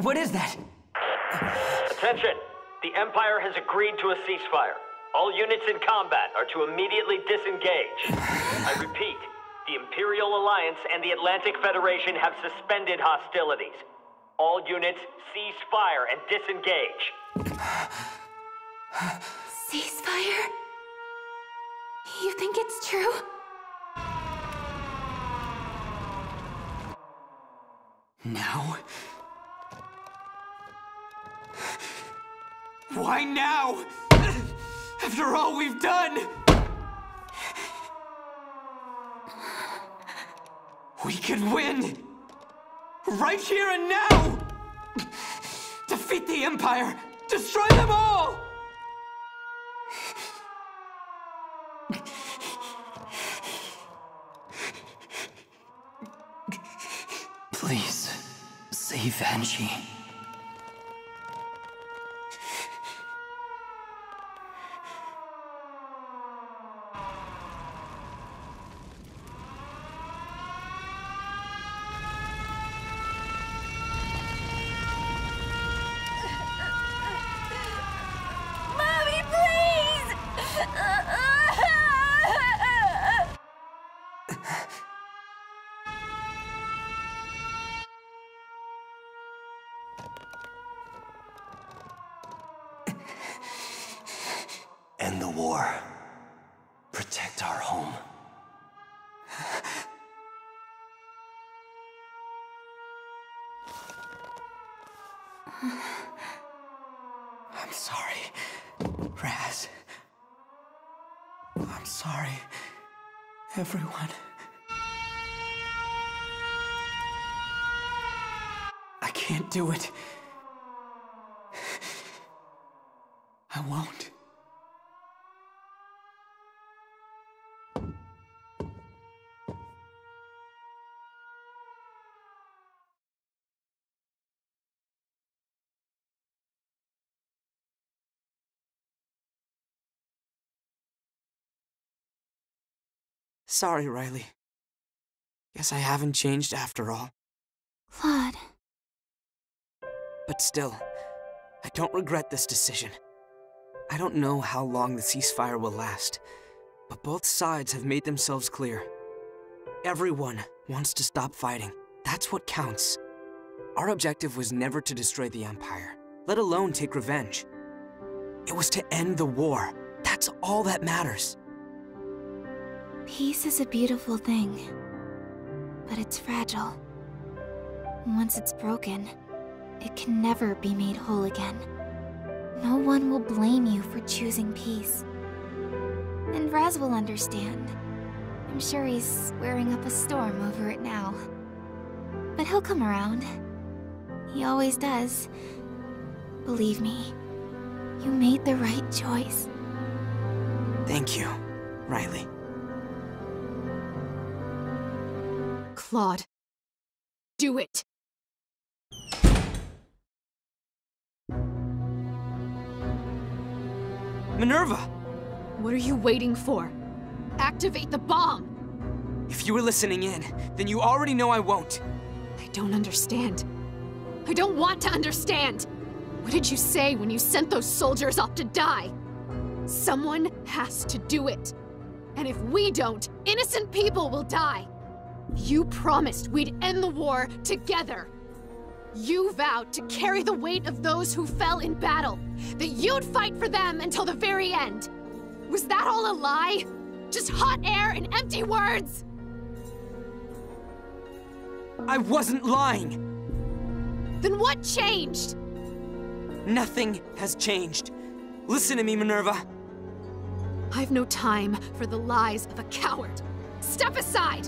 Speaker 7: What is that?
Speaker 6: Attention! The Empire has agreed to a ceasefire. All units in combat are to immediately disengage. I repeat, the Imperial Alliance and the Atlantic Federation have suspended hostilities. All units cease fire and disengage.
Speaker 1: Ceasefire? You think it's true?
Speaker 7: Now? Why now? After all we've done! We could win! Right here and now! Defeat the Empire! Destroy them all!
Speaker 19: Please, save Angie.
Speaker 15: Mommy, please!
Speaker 21: End the war. Protect our home.
Speaker 7: I'm sorry, Raz. I'm sorry, everyone. I can't do it. I won't. Sorry, Riley. Guess I haven't changed after all.
Speaker 1: Claude.
Speaker 7: But still, I don't regret this decision. I don't know how long the ceasefire will last, but both sides have made themselves clear. Everyone wants to stop fighting. That's what counts. Our objective was never to destroy the Empire, let alone take revenge. It was to end the war. That's all that matters.
Speaker 1: Peace is a beautiful thing, but it's fragile. Once it's broken, it can never be made whole again. No one will blame you for choosing peace. And Raz will understand. I'm sure he's wearing up a storm over it now. But he'll come around. He always does. Believe me, you made the right choice.
Speaker 7: Thank you, Riley.
Speaker 8: Claude. Do it.
Speaker 7: Minerva!
Speaker 8: What are you waiting for? Activate the bomb!
Speaker 7: If you were listening in, then you already know I won't.
Speaker 8: I don't understand. I don't want to understand! What did you say when you sent those soldiers off to die? Someone has to do it. And if we don't, innocent people will die. You promised we'd end the war together. You vowed to carry the weight of those who fell in battle, that you'd fight for them until the very end. Was that all a lie? Just hot air and empty words?
Speaker 7: I wasn't lying.
Speaker 8: Then what changed?
Speaker 7: Nothing has changed. Listen to me, Minerva.
Speaker 8: I've no time for the lies of a coward. Step aside!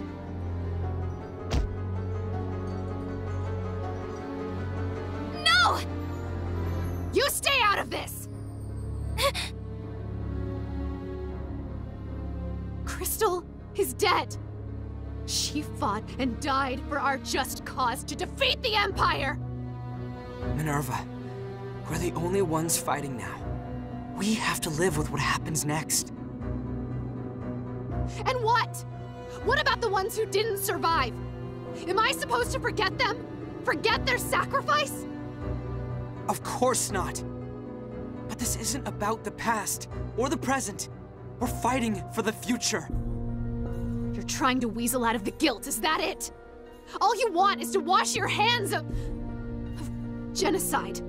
Speaker 8: No! You stay out of this! Crystal is dead. She fought and died for our just cause to defeat the Empire!
Speaker 7: Minerva, we're the only ones fighting now. We have to live with what happens next.
Speaker 8: And what? What about the ones who didn't survive? Am I supposed to forget them? Forget their sacrifice?
Speaker 7: Of course not. But this isn't about the past or the present. We're fighting for the future.
Speaker 8: You're trying to weasel out of the guilt, is that it? All you want is to wash your hands of genocide.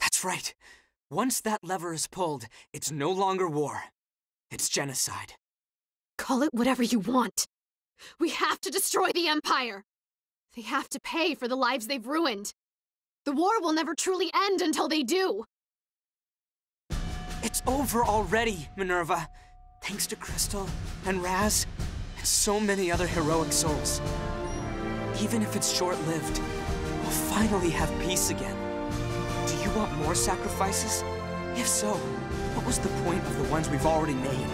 Speaker 7: That's right. Once that lever is pulled, it's no longer war. It's genocide.
Speaker 8: Call it whatever you want. We have to destroy the Empire. They have to pay for the lives they've ruined. The war will never truly end until they do.
Speaker 7: It's over already, Minerva. Thanks to Crystal and Raz and so many other heroic souls. Even if it's short-lived, we'll finally have peace again. Do you want more sacrifices? If so, what was the point of the ones we've already made?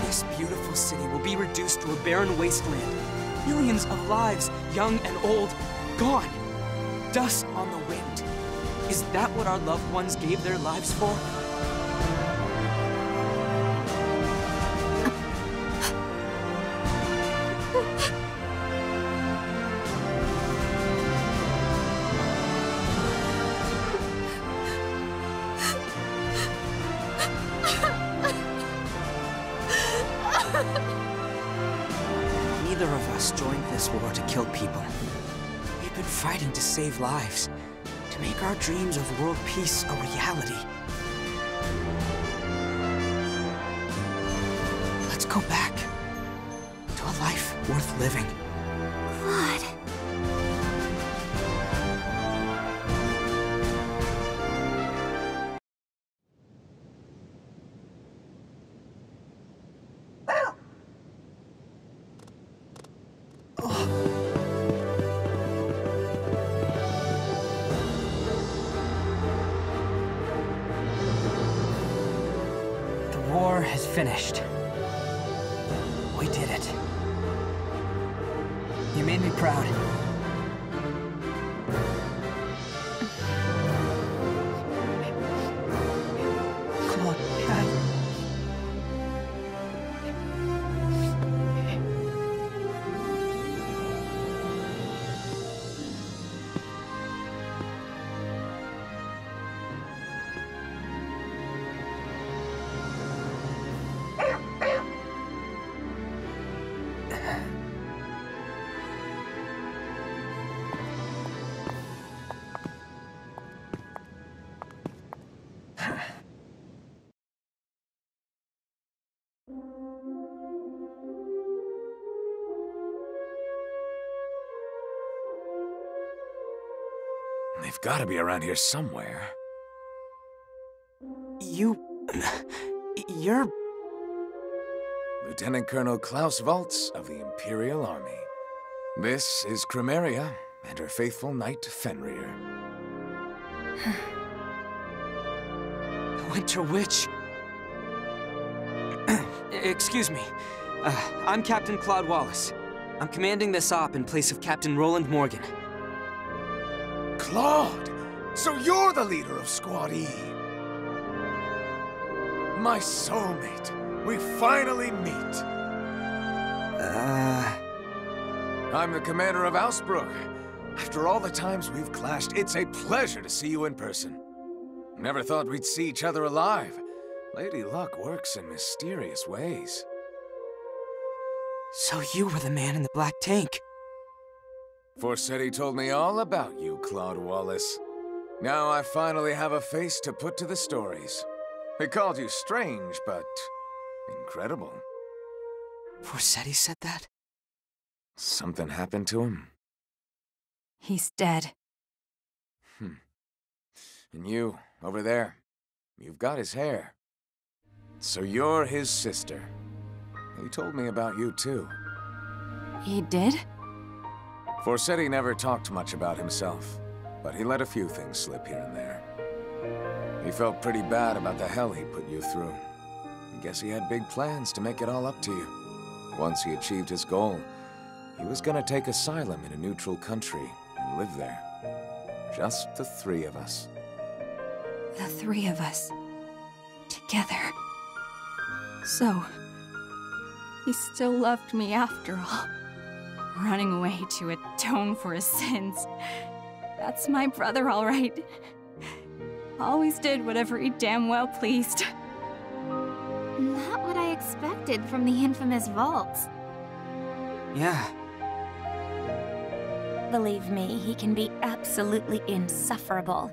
Speaker 7: This beautiful city will be reduced to a barren wasteland. Millions of lives, young and old, gone. Dust on the wind. Is that what our loved ones gave their lives for? Neither of us joined this war to kill people. We've been fighting to save lives, to make our dreams of world peace a reality. Let's go back to a life worth living.
Speaker 1: Claude.
Speaker 7: Finished. We did it. You made me proud. Claude,
Speaker 3: They've got to be around here somewhere.
Speaker 7: You're...
Speaker 3: Lieutenant Colonel Klaus Waltz of the Imperial Army. This is Chromaria and her faithful knight Fenrir.
Speaker 7: The Winter Witch. Excuse me. I'm Captain Claude Wallace. I'm commanding this op in place of Captain Roland Morgan.
Speaker 3: Claude! So you're the leader of Squad E! My soulmate! We finally meet! I'm the commander of Ausbruch. After all the times we've clashed, it's a pleasure to see you in person. Never thought we'd see each other alive. Lady Luck works in mysterious ways.
Speaker 7: So you were the man in the black tank.
Speaker 3: Vercetti told me all about you, Claude Wallace. Now I finally have a face to put to the stories. They called you strange, but incredible.
Speaker 7: Vercetti said that?
Speaker 3: Something happened to him?
Speaker 9: He's dead.
Speaker 3: And you, over there, you've got his hair. So you're his sister. He told me about you, too.
Speaker 9: He did?
Speaker 3: Vercetti never talked much about himself, but he let a few things slip here and there. He felt pretty bad about the hell he put you through. I guess he had big plans to make it all up to you. Once he achieved his goal, he was gonna take asylum in a neutral country and live there. Just the three of us.
Speaker 9: The three of us. Together. So... he still loved me after all. Running away to atone for his sins. That's my brother, all right. Always did whatever he damn well pleased.
Speaker 1: Not what I expected from the infamous Waltz.
Speaker 7: Yeah.
Speaker 20: Believe me, he can be absolutely insufferable.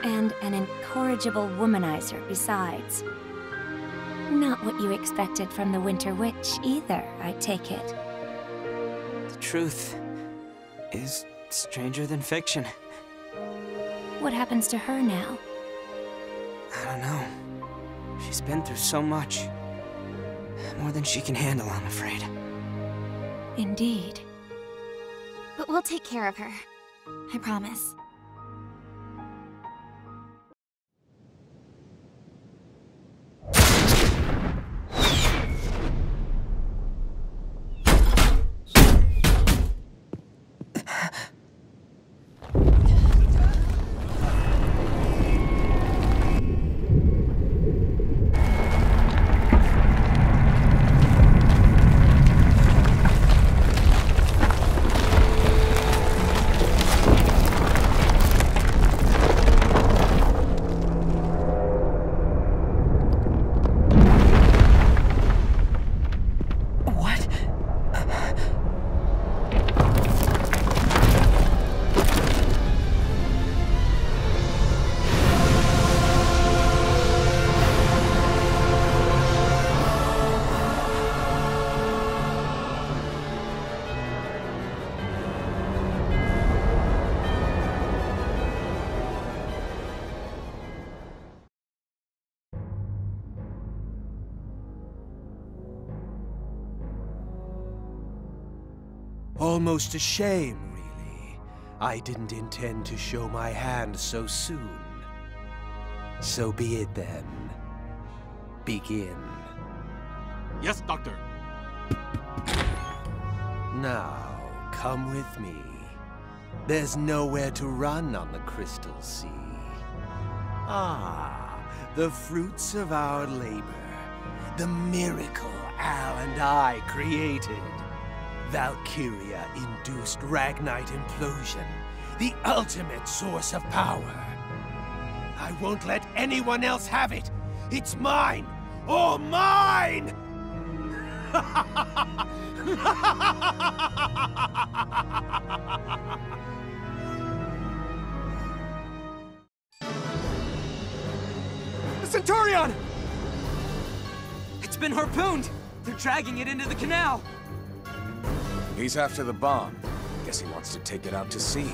Speaker 20: And an incorrigible womanizer besides. Not what you expected from the Winter Witch either, I take it.
Speaker 7: The truth is stranger than fiction.
Speaker 20: What happens to her now?
Speaker 7: I don't know. She's been through so much. More than she can handle, I'm afraid.
Speaker 20: Indeed.
Speaker 1: But we'll take care of her. I promise.
Speaker 22: Almost a shame, really. I didn't intend to show my hand so soon. So be it then. Begin.
Speaker 4: Yes, Doctor.
Speaker 22: Now, come with me. There's nowhere to run on the Crystal Sea. Ah, the fruits of our labor. The miracle Al and I created. Valkyria-induced Ragnite implosion. The ultimate source of power. I won't let anyone else have it. It's mine. All mine!
Speaker 13: The Centurion!
Speaker 7: It's been harpooned! They're dragging it into the canal!
Speaker 3: He's after the bomb. Guess guess he wants to take it out to sea.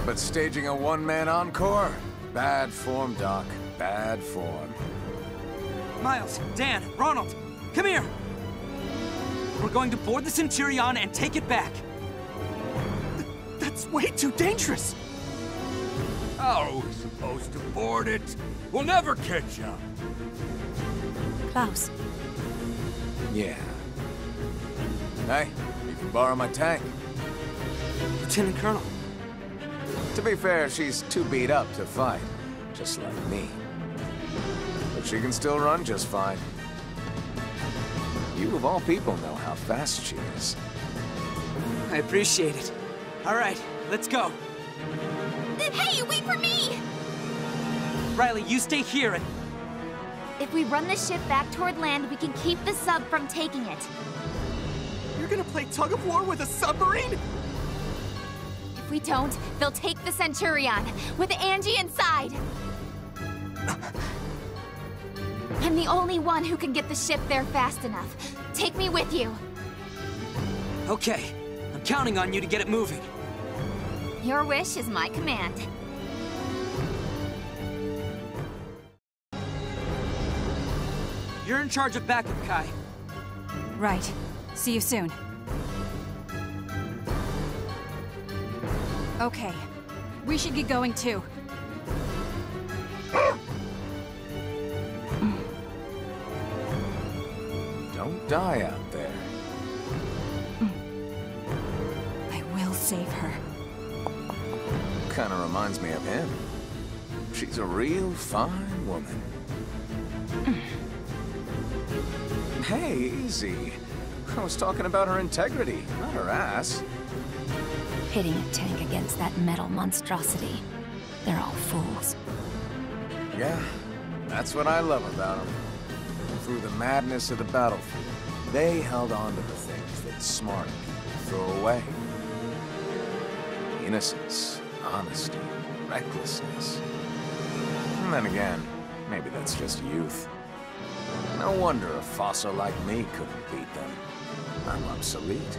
Speaker 3: But staging a one-man encore? Bad form, Doc. Bad form.
Speaker 7: Miles, Dan, Ronald, come here! We're going to board the Centurion and take it back.
Speaker 13: That's way too dangerous!
Speaker 17: How are we supposed to board it? We'll never catch up.
Speaker 20: Klaus.
Speaker 3: Yeah. Hey, you can borrow my tank.
Speaker 7: Lieutenant Colonel.
Speaker 3: To be fair, she's too beat up to fight, just like me. But she can still run just fine. You of all people know how fast she is.
Speaker 7: I appreciate it. All right, let's go.
Speaker 15: Hey, wait for me!
Speaker 7: Riley, you stay here and...
Speaker 15: If we run the ship back toward land, we can keep the sub from taking it.
Speaker 13: You're gonna play tug-of-war with a submarine?
Speaker 15: If we don't, they'll take the Centurion, with Angie inside. I'm the only one who can get the ship there fast enough. Take me with you.
Speaker 7: Okay, I'm counting on you to get it moving.
Speaker 15: Your wish is my command.
Speaker 7: You're in charge of backup, Kai.
Speaker 9: Right. See you soon. Okay. We should get going too.
Speaker 3: Don't die out there.
Speaker 9: I will save her.
Speaker 3: Kinda reminds me of him. She's a real fine woman. Hey, easy. I was talking about her integrity, not her ass.
Speaker 20: Hitting a tank against that metal monstrosity. They're all fools.
Speaker 3: Yeah, that's what I love about them. Through the madness of the battlefield, they held on to the things that smart people throw away. Innocence, honesty, recklessness. And then again, maybe that's just youth. No wonder a fossil like me couldn't beat them. I'm obsolete.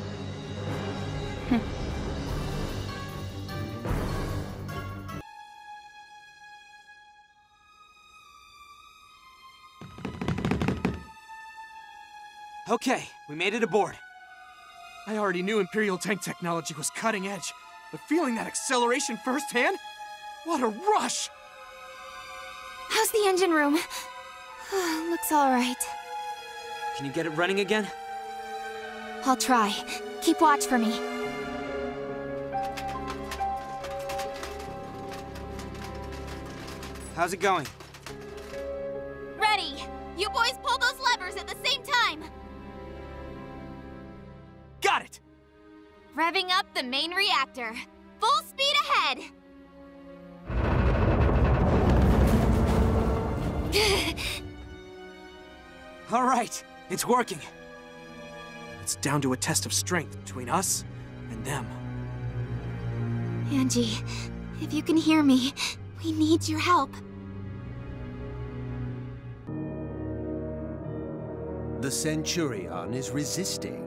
Speaker 7: Okay, we made it aboard.
Speaker 13: I already knew Imperial tank technology was cutting edge, but feeling that acceleration firsthand? What a rush!
Speaker 15: How's the engine room? Looks all right.
Speaker 7: Can you get it running again?
Speaker 15: I'll try. Keep watch for me.
Speaker 7: How's it going?
Speaker 15: Ready! You boys pull those levers at the same time!
Speaker 13: Got it!
Speaker 15: Revving up the main reactor. Full speed ahead!
Speaker 7: All right, it's working.
Speaker 13: It's down to a test of strength between us and them.
Speaker 15: Angie, if you can hear me, we need your help.
Speaker 22: The Centurion is resisting.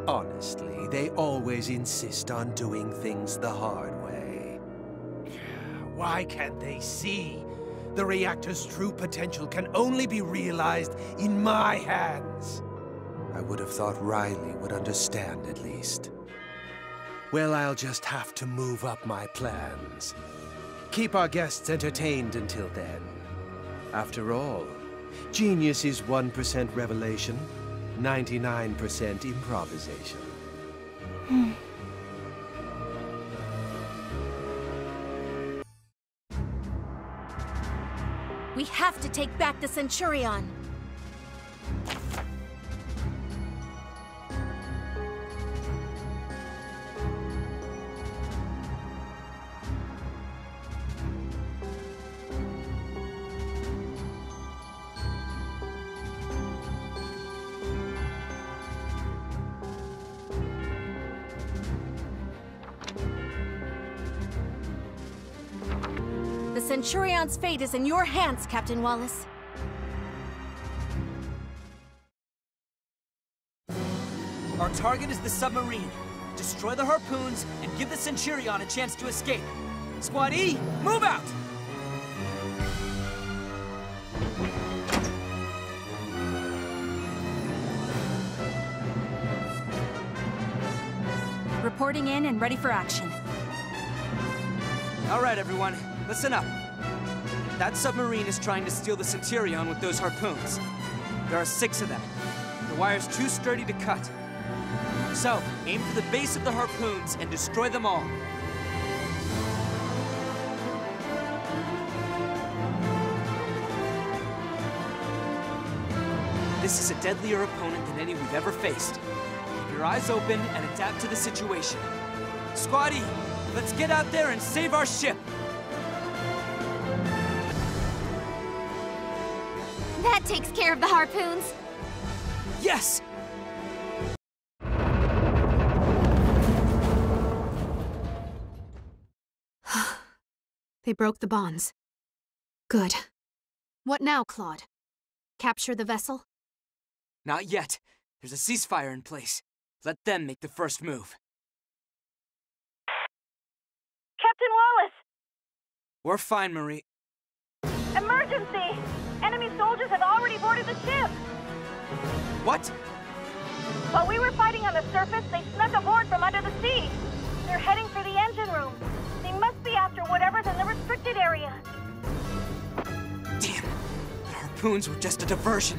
Speaker 22: Honestly, they always insist on doing things the hard way. Why can't they see? The reactor's true potential can only be realized in my hands. I would have thought Riley would understand at least. Well, I'll just have to move up my plans. Keep our guests entertained until then. After all, genius is 1% revelation, 99% improvisation.
Speaker 14: We have to take back the Centurion. The Centurion's fate is in your hands, Captain Wallace.
Speaker 7: Our target is the submarine. destroy the harpoons, and give the Centurion a chance to escape. Squad E, move out!
Speaker 9: Reporting in and ready for action.
Speaker 7: All right, everyone, listen up. That submarine is trying to steal the Centurion with those harpoons. There are 6 of them. The wire's too sturdy to cut. So, aim for the base of the harpoons and destroy them all. This is a deadlier opponent than any we've ever faced. Keep your eyes open and adapt to the situation. Squad E, let's get out there and save our ship!
Speaker 1: That takes care of the harpoons.
Speaker 7: Yes!
Speaker 8: They broke the bonds. Good. What now, Claude? Capture the vessel?
Speaker 7: Not yet. There's a ceasefire in place. Let them make the first move.
Speaker 15: Captain Wallace!
Speaker 7: We're fine, Marie.
Speaker 15: Emergency! Enemy soldiers have already boarded the ship!
Speaker 7: What?
Speaker 15: While we were fighting on the surface, they snuck aboard from under the sea. They're heading for the engine room. They must be after whatever's in the restricted area.
Speaker 7: Damn! The harpoons were just a diversion.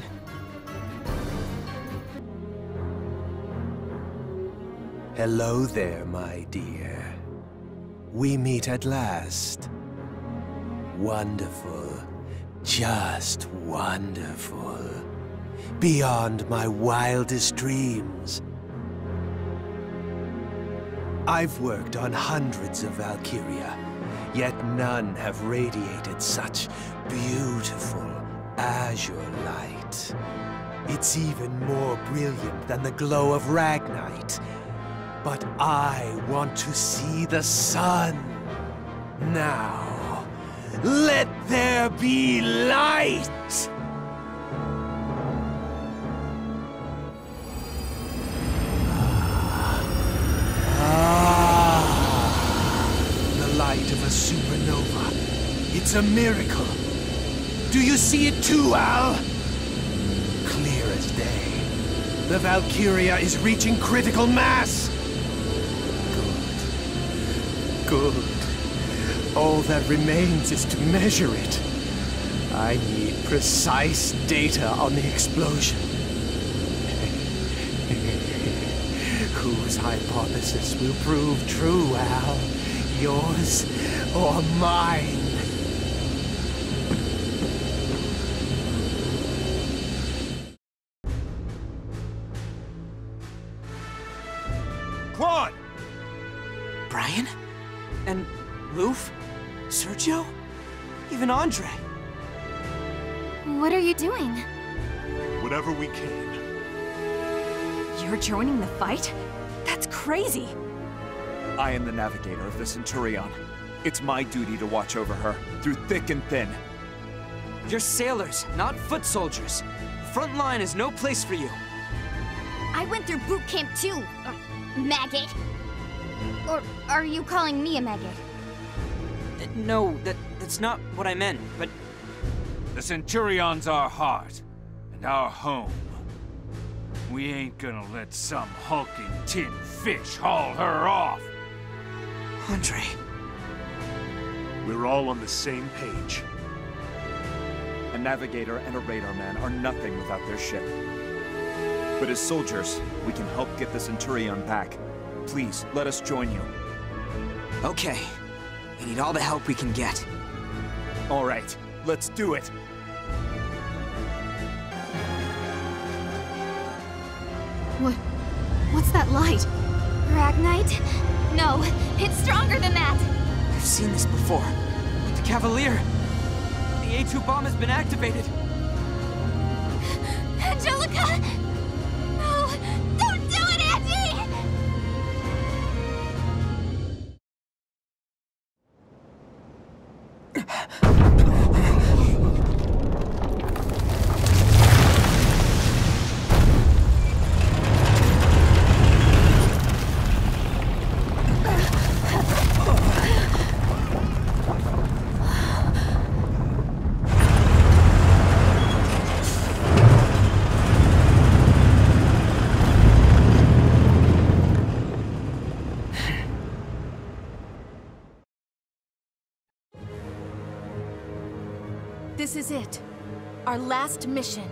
Speaker 22: Hello there, my dear. We meet at last. Wonderful. Just wonderful. Beyond my wildest dreams. I've worked on hundreds of Valkyria, yet none have radiated such beautiful azure light. It's even more brilliant than the glow of Ragnite. But I want to see the sun. Now, let there be light! The light of a supernova. It's a miracle. Do you see it too, Al? Clear as day. The Valkyria is reaching critical mass. Good. All that remains is to measure it. I need precise data on the explosion. Whose hypothesis will prove true, Al? Yours or mine?
Speaker 5: Claude!
Speaker 7: Brian? And Loof? Sergio? Even Andre?
Speaker 1: What are you doing?
Speaker 12: Whatever we can.
Speaker 9: You're joining the fight? That's crazy.
Speaker 10: I am the navigator of the Centurion. It's my duty to watch over her, through thick and thin.
Speaker 7: You're sailors, not foot soldiers. The front line is no place for you.
Speaker 1: I went through boot camp too, maggot. Or are you calling me a maggot?
Speaker 7: No, that's not what I meant, but...
Speaker 2: The Centurion's our heart, and our home. We ain't gonna let some hulking tin fish haul her off.
Speaker 7: Andre...
Speaker 12: We're all on the same page.
Speaker 10: A navigator and a radar man are nothing without their ship. But as soldiers, we can help get the Centurion back. Please, let us join you.
Speaker 7: Okay. We need all the help we can get.
Speaker 10: All right, let's do it.
Speaker 8: What's that light?
Speaker 1: Ragnite? No, it's stronger than that.
Speaker 7: I've seen this before. The Cavalier. The A2 bomb has been activated.
Speaker 1: Angelica! No! Don't do it, Angie!
Speaker 14: This is it. Our last mission.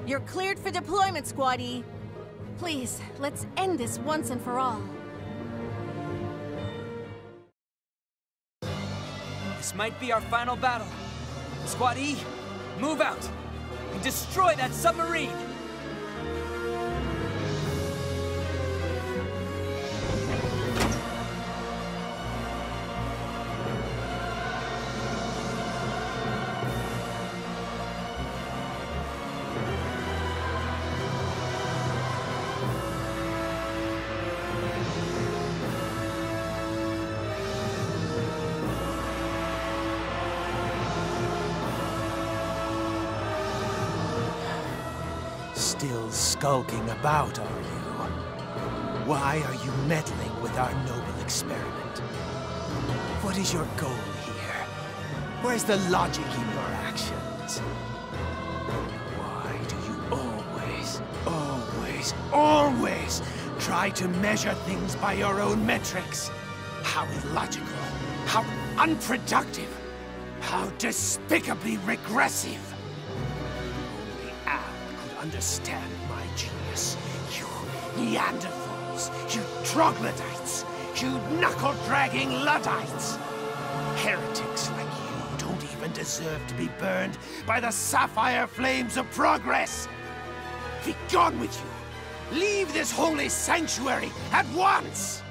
Speaker 15: You're cleared for deployment, Squad-E.
Speaker 14: Please, let's end this once and for all.
Speaker 7: This might be our final battle. Squad-E, move out and destroy that submarine!
Speaker 22: Still skulking about, are you? Why are you meddling with our noble experiment? What is your goal here? Where's the logic in your actions? Why do you always try to measure things by your own metrics? How illogical, how unproductive, how despicably regressive! Understand my genius. You Neanderthals, you troglodytes, you knuckle-dragging Luddites. Heretics like you don't even deserve to be burned by the sapphire flames of progress. Be gone with you. Leave this holy sanctuary at once!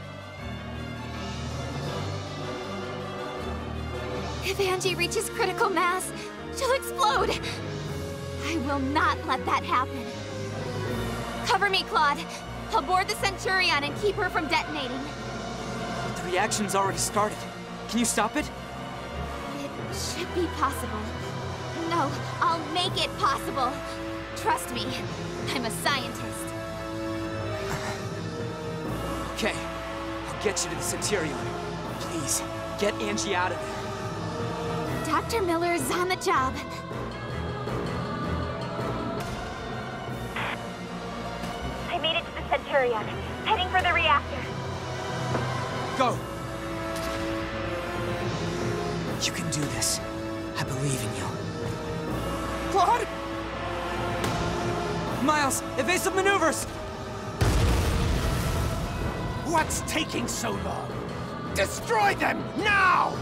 Speaker 1: If Angie reaches critical mass, she'll explode! I will not let that happen. Cover me, Claude. I'll board the Centurion and keep her from detonating.
Speaker 7: The reaction's already started. Can you stop it?
Speaker 1: It should be possible. No, I'll make it possible. Trust me, I'm a scientist.
Speaker 7: Okay, I'll get you to the Centurion. Please, get Angie out of there.
Speaker 1: Dr. Miller's on the job.
Speaker 15: I made it to the Centurion, heading for the reactor.
Speaker 7: Go! You can do this. I believe in you. Claude! Miles, evasive maneuvers!
Speaker 22: What's taking so long? Destroy them, now!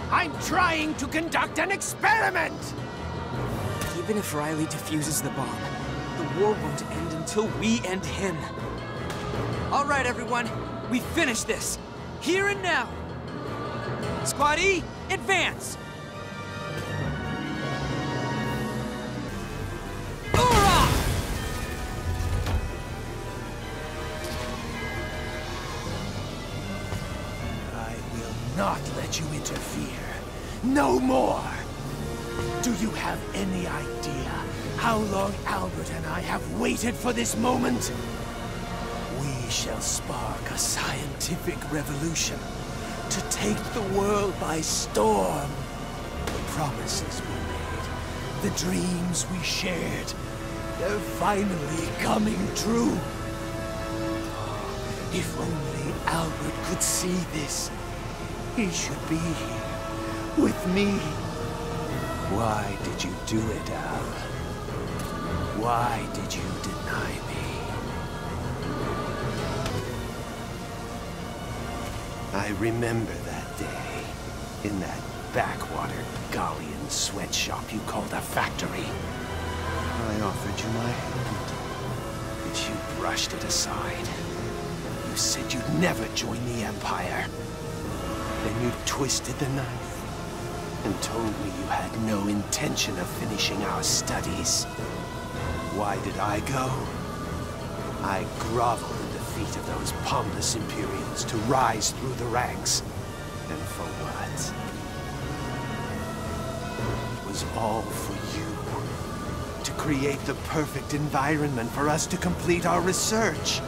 Speaker 22: I'm trying to conduct an experiment!
Speaker 7: Even if Riley defuses the bomb, the war won't end until we end him. All right, everyone. We finished this. Here and now. Squad E, advance! Hoorah!
Speaker 22: I will not let you interfere. No more! Do you have any idea how long Albert and I have waited for this moment? We shall spark a scientific revolution to take the world by storm. The promises we made, the dreams we shared, they're finally coming true. If only Albert could see this. He should be here, with me. Why did you do it, Al? Why did you deny me? I remember that day, in that backwater Gallian sweatshop you called a factory. I offered you my hand, but you brushed it aside. You said you'd never join the Empire. Then you twisted the knife and told me you had no intention of finishing our studies. Why did I go? I groveled at the feet of those pompous Imperials to rise through the ranks. And for what? It was all for you. To create the perfect environment for us to complete our research.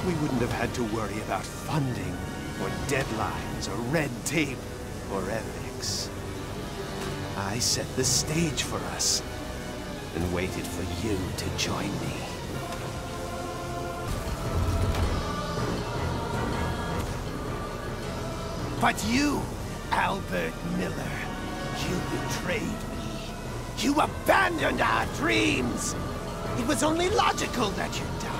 Speaker 22: We wouldn't have had to worry about funding, or deadlines, or red tape, or ethics. I set the stage for us, and waited for you to join me. But you, Albert Miller, you betrayed me. You abandoned our dreams! It was only logical that you die.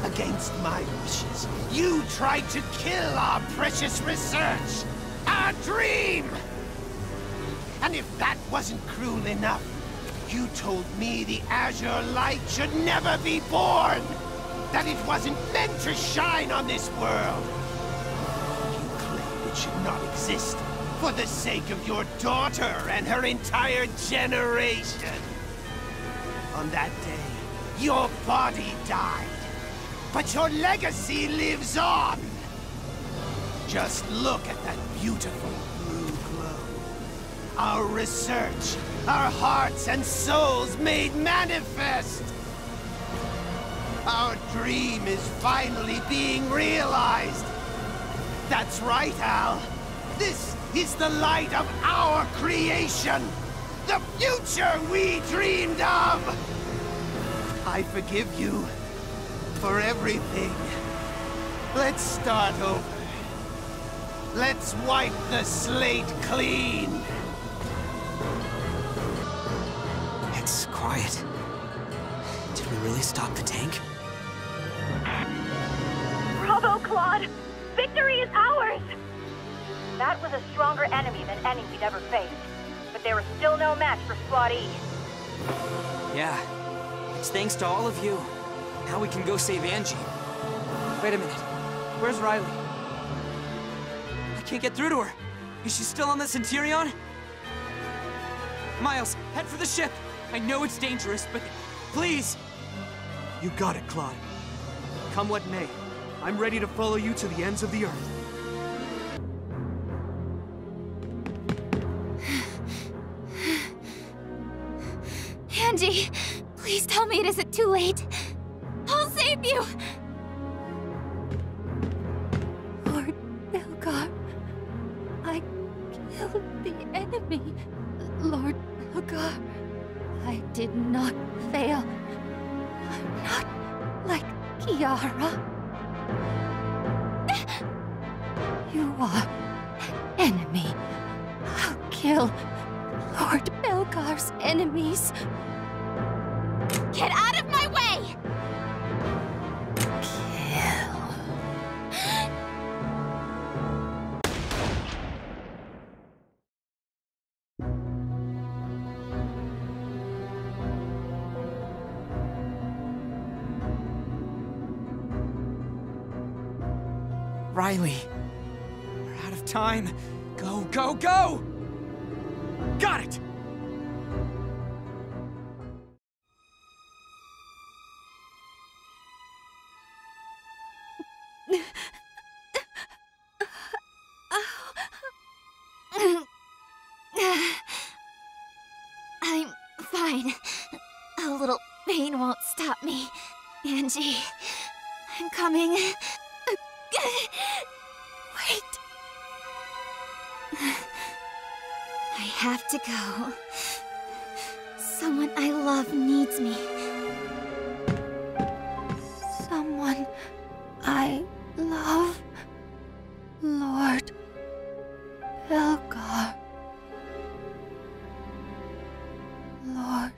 Speaker 22: Against my wishes, you tried to kill our precious research! Our dream! And if that wasn't cruel enough, you told me the Azure Light should never be born! That it wasn't meant to shine on this world! You claimed it should not exist for the sake of your daughter and her entire generation! On that day, your body died, but your legacy lives on! Just look at that beautiful blue glow. Our research, our hearts and souls made manifest! Our dream is finally being realized! That's right, Al! This is the light of our creation! The future we dreamed of! I forgive you for everything. Let's start over. Let's wipe the slate clean.
Speaker 7: It's quiet. Did we really stop the tank?
Speaker 15: Bravo, Claude! Victory is ours! That was a stronger enemy than any we'd ever faced. But they were still no match for Squad E.
Speaker 7: Yeah. It's thanks to all of you. Now we can go save Angie. Wait a minute. Where's Riley? I can't get through to her. Is she still on the Centurion? Miles, head for the ship. I know it's dangerous, but please.
Speaker 13: You got it, Claude. Come what may, I'm ready to follow you to the ends of the earth.
Speaker 1: Angie, please tell me it isn't too late. I'll save you! Lord Belgar, I killed the enemy. Lord Belgar, I did not fail. I'm not like Kiara. You are enemy. I'll kill Lord Belgar's enemies. Get out of my way! Kill.
Speaker 7: Riley. We're out of time. Go, go, go! Got it!
Speaker 1: I'm fine. A little pain won't stop me. Angie, I'm coming. Wait. I have to go. Someone I love needs me. Someone I love. Lord Belgar. Lord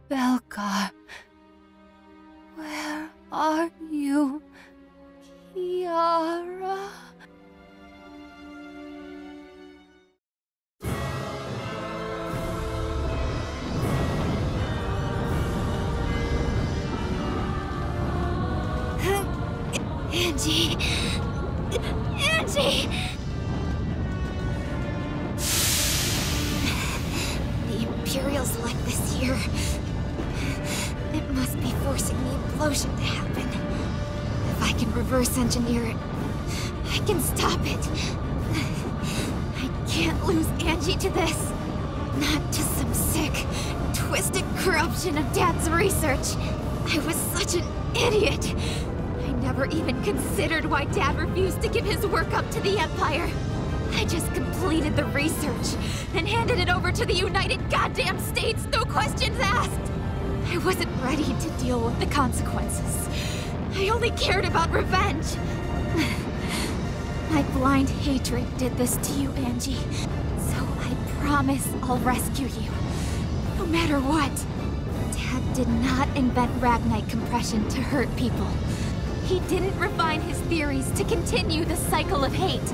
Speaker 1: Belgar. Where are you, Kiara? Angie! Angie!
Speaker 16: explosion to happen. If I can reverse engineer it, I can stop it. I can't lose Angie to this. Not to some sick, twisted corruption of Dad's research. I was such an idiot. I never even considered why Dad refused to give his work up to the Empire. I just completed the research and handed it over to the United Goddamn States, no questions asked. I wasn't ready to deal with the consequences. I only cared about revenge. My blind hatred did this to you, Angie. So I promise I'll rescue you. No matter what. Dad did not invent Ragnite compression to hurt people. He didn't refine his theories to continue the cycle of hate.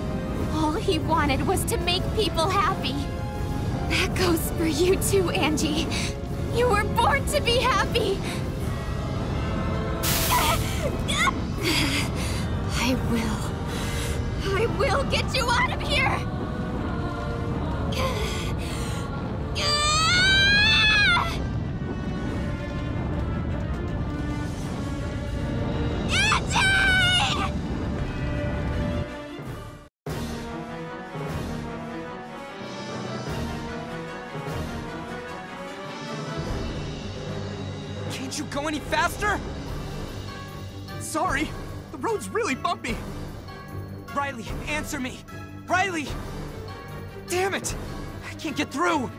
Speaker 16: All he wanted was to make people happy. That goes for you too, Angie. You were born to be happy! I will get you out of here!
Speaker 7: Can't you go any faster?
Speaker 13: Sorry, the road's really bumpy.
Speaker 7: Riley, answer me! Riley! Damn it! I can't get through!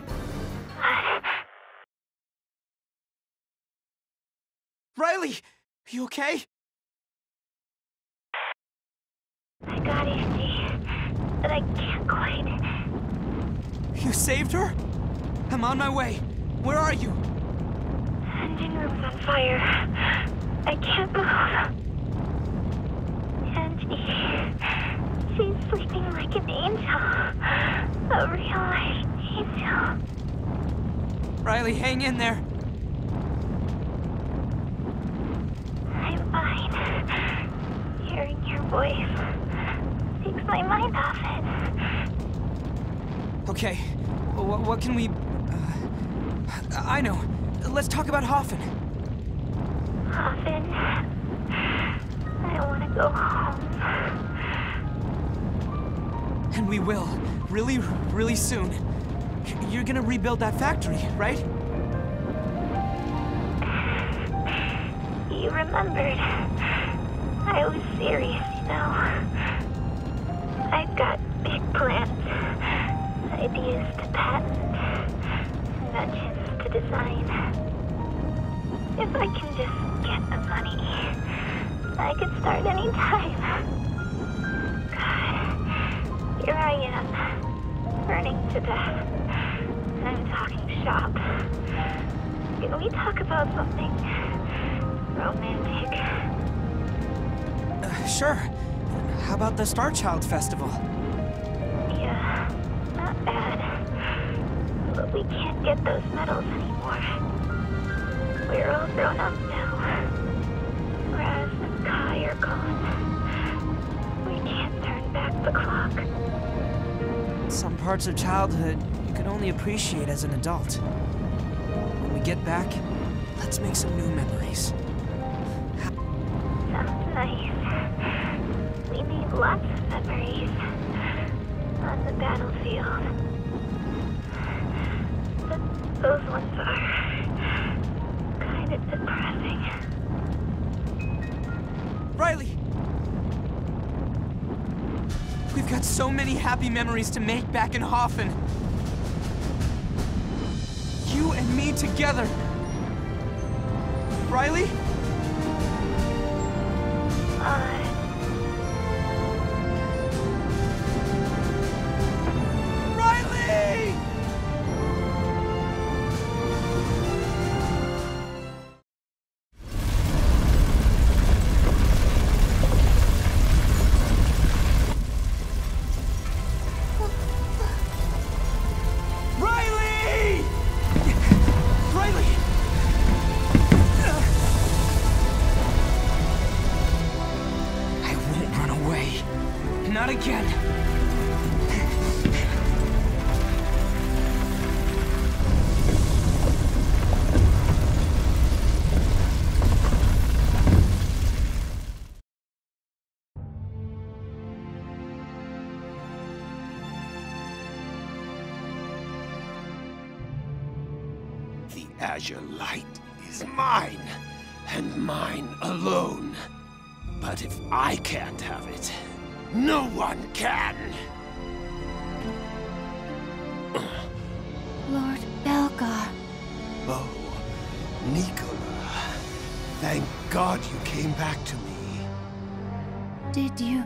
Speaker 7: Riley! Are you okay?
Speaker 15: I got Angie, but I can't quite.
Speaker 7: You saved her? I'm on my way. Where are you?
Speaker 15: Engine room's on fire. I can't move. Angie, she's sleeping like an angel. A real-life angel.
Speaker 7: Riley, hang in there.
Speaker 15: I'm fine. Hearing your voice takes my mind off it.
Speaker 7: Okay, what can we... I know. Let's talk about Hoffen.
Speaker 15: Hoffen? I want to go home.
Speaker 7: And we will. Really, really soon. You're gonna rebuild that factory, right?
Speaker 15: You remembered. I was serious, you know. I've got big plans. Ideas to patent. Inventions to design. If I can just get the money, I could start any time. God, here I am, burning to death. And I'm talking shop. Can we talk about something romantic?
Speaker 7: Sure. How about the Star Child Festival?
Speaker 15: Yeah, not bad. But we can't get those medals anymore. We're all grown up now. Raz and Kai are gone. We can't turn back the clock.
Speaker 7: Some parts of childhood you can only appreciate as an adult. When we get back, let's make some new memories.
Speaker 15: Sounds nice. We made lots of memories on the battlefield. But those ones are kind of depressing.
Speaker 7: Riley! We've got so many happy memories to make back in Hoffen. You and me together. Riley? Riley! Riley! Riley!
Speaker 22: Azure Light is mine, and mine alone. But if I can't have it, no one can!
Speaker 1: Lord Belgar.
Speaker 22: Oh, Nicola. Thank God you came back to me.
Speaker 1: Did you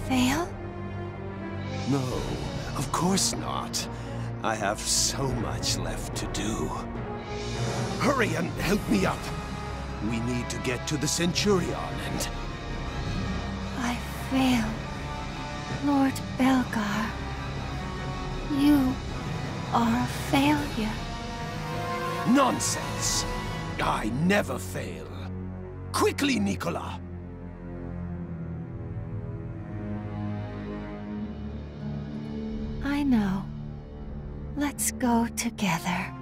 Speaker 1: fail?
Speaker 22: No, of course not. I have so much left to do. Hurry and help me up. We need to get to the Centurion and...
Speaker 1: I failed. Lord Belgar. You are a failure.
Speaker 22: Nonsense! I never fail. Quickly, Nicola!
Speaker 1: I know. Let's go together.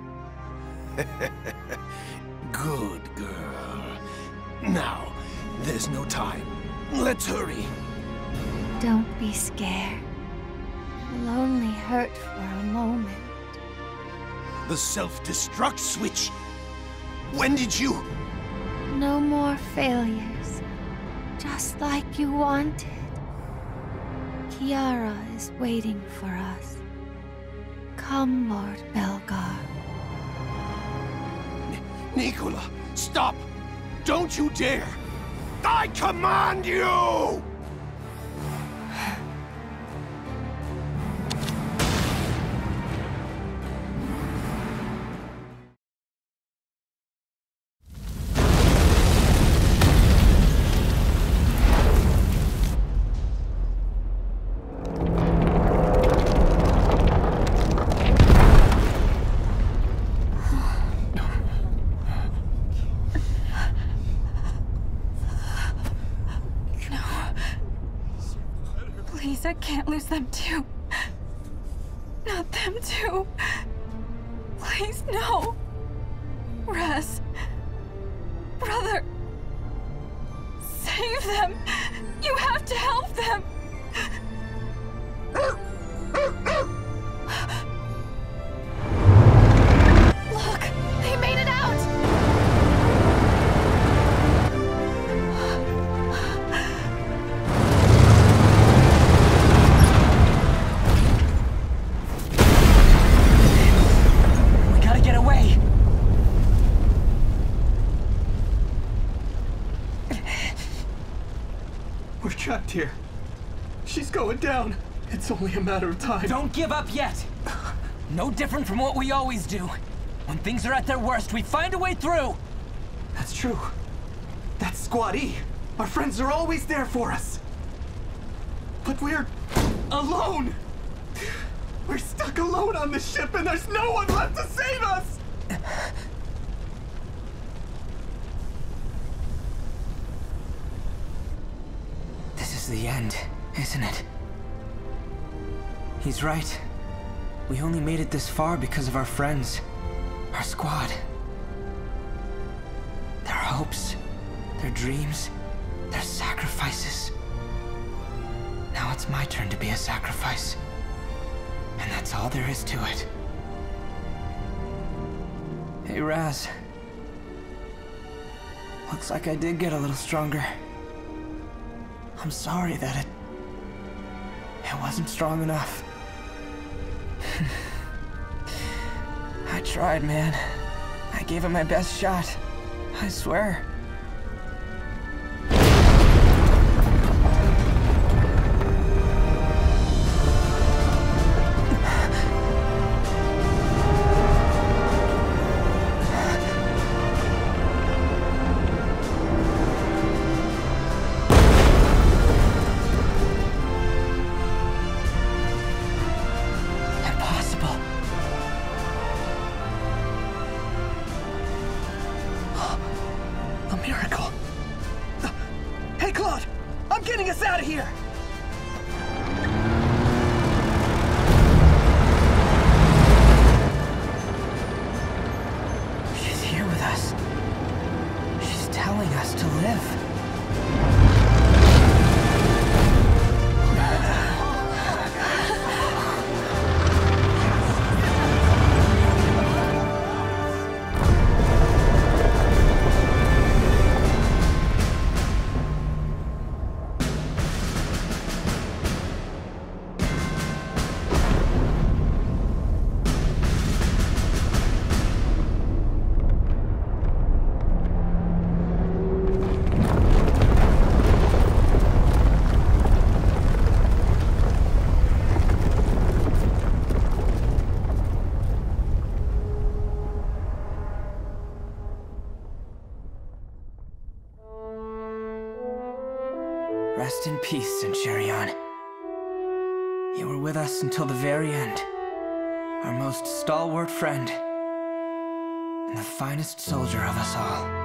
Speaker 22: Good girl. Now, there's no time. Let's hurry.
Speaker 1: Don't be scared. It'll only hurt for a moment.
Speaker 22: The self-destruct switch. When did you...
Speaker 1: No more failures. Just like you wanted. Kiara is waiting for us. Come, Lord Belgar.
Speaker 22: Nicola, stop! Don't you dare! I command you!
Speaker 9: I can't lose them too. Not them too. Please, no. Raz. Brother. Save them. You have to help them.
Speaker 8: Look! They made it out!
Speaker 13: We're trapped here. She's going down. It's only a matter of time.
Speaker 7: Don't give up yet! No different from what we always do. When things are at their worst, we find a way through!
Speaker 13: That's true. That's Squad E. Our friends are always there for us. But we're... alone! We're stuck alone on the ship and there's no one left to save us!
Speaker 7: This is the end, isn't it? He's right. We only made it this far because of our friends. Our squad. Their hopes, their dreams, their sacrifices. Now it's my turn to be a sacrifice. And that's all there is to it. Hey, Raz. Looks like I did get a little stronger. I'm sorry that it wasn't strong enough. I tried, man. I gave it my best shot. I swear. Rest in peace, Centurion. You were with us until the very end. Our most stalwart friend. And the finest soldier of us all.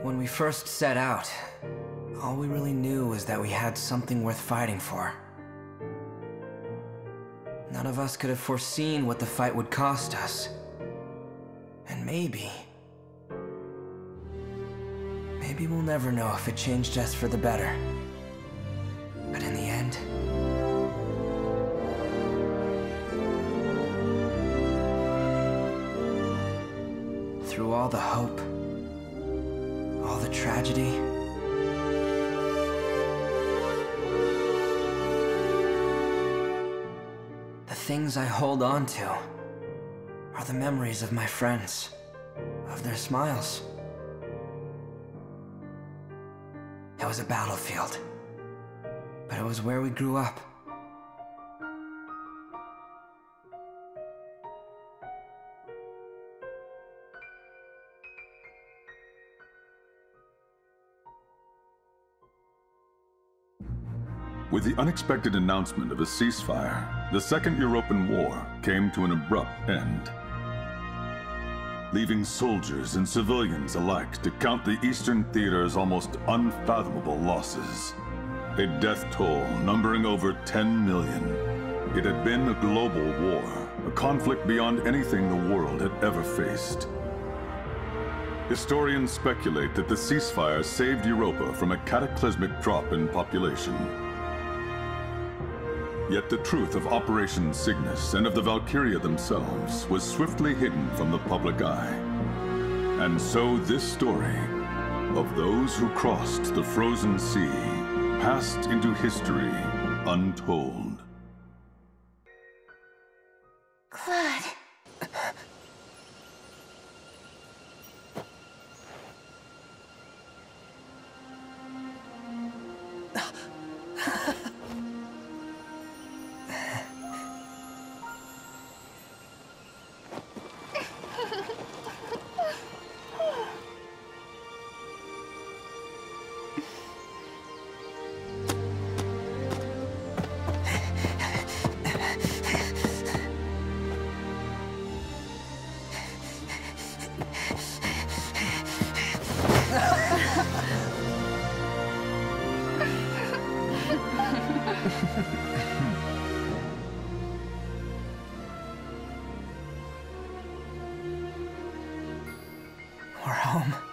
Speaker 7: When we first set out, all we really knew was that we had something worth fighting for. None of us could have foreseen what the fight would cost us. And maybe we'll never know if it changed us for the better. But in the end, through all the hope, all the tragedy, the things I hold on to are the memories of my friends, of their smiles. It was a battlefield, but it was where we grew up.
Speaker 11: With the unexpected announcement of a ceasefire, the Second European War came to an abrupt end, leaving soldiers and civilians alike to count the Eastern Theater's almost unfathomable losses. A death toll numbering over 10 million It had been a global war, a conflict beyond anything the world had ever faced. Historians speculate that the ceasefire saved Europa from a cataclysmic drop in population. Yet the truth of Operation Cygnus and of the Valkyria themselves was swiftly hidden from the public eye. And so this story of those who crossed the frozen sea passed into history untold.
Speaker 1: Claude.
Speaker 7: We're home.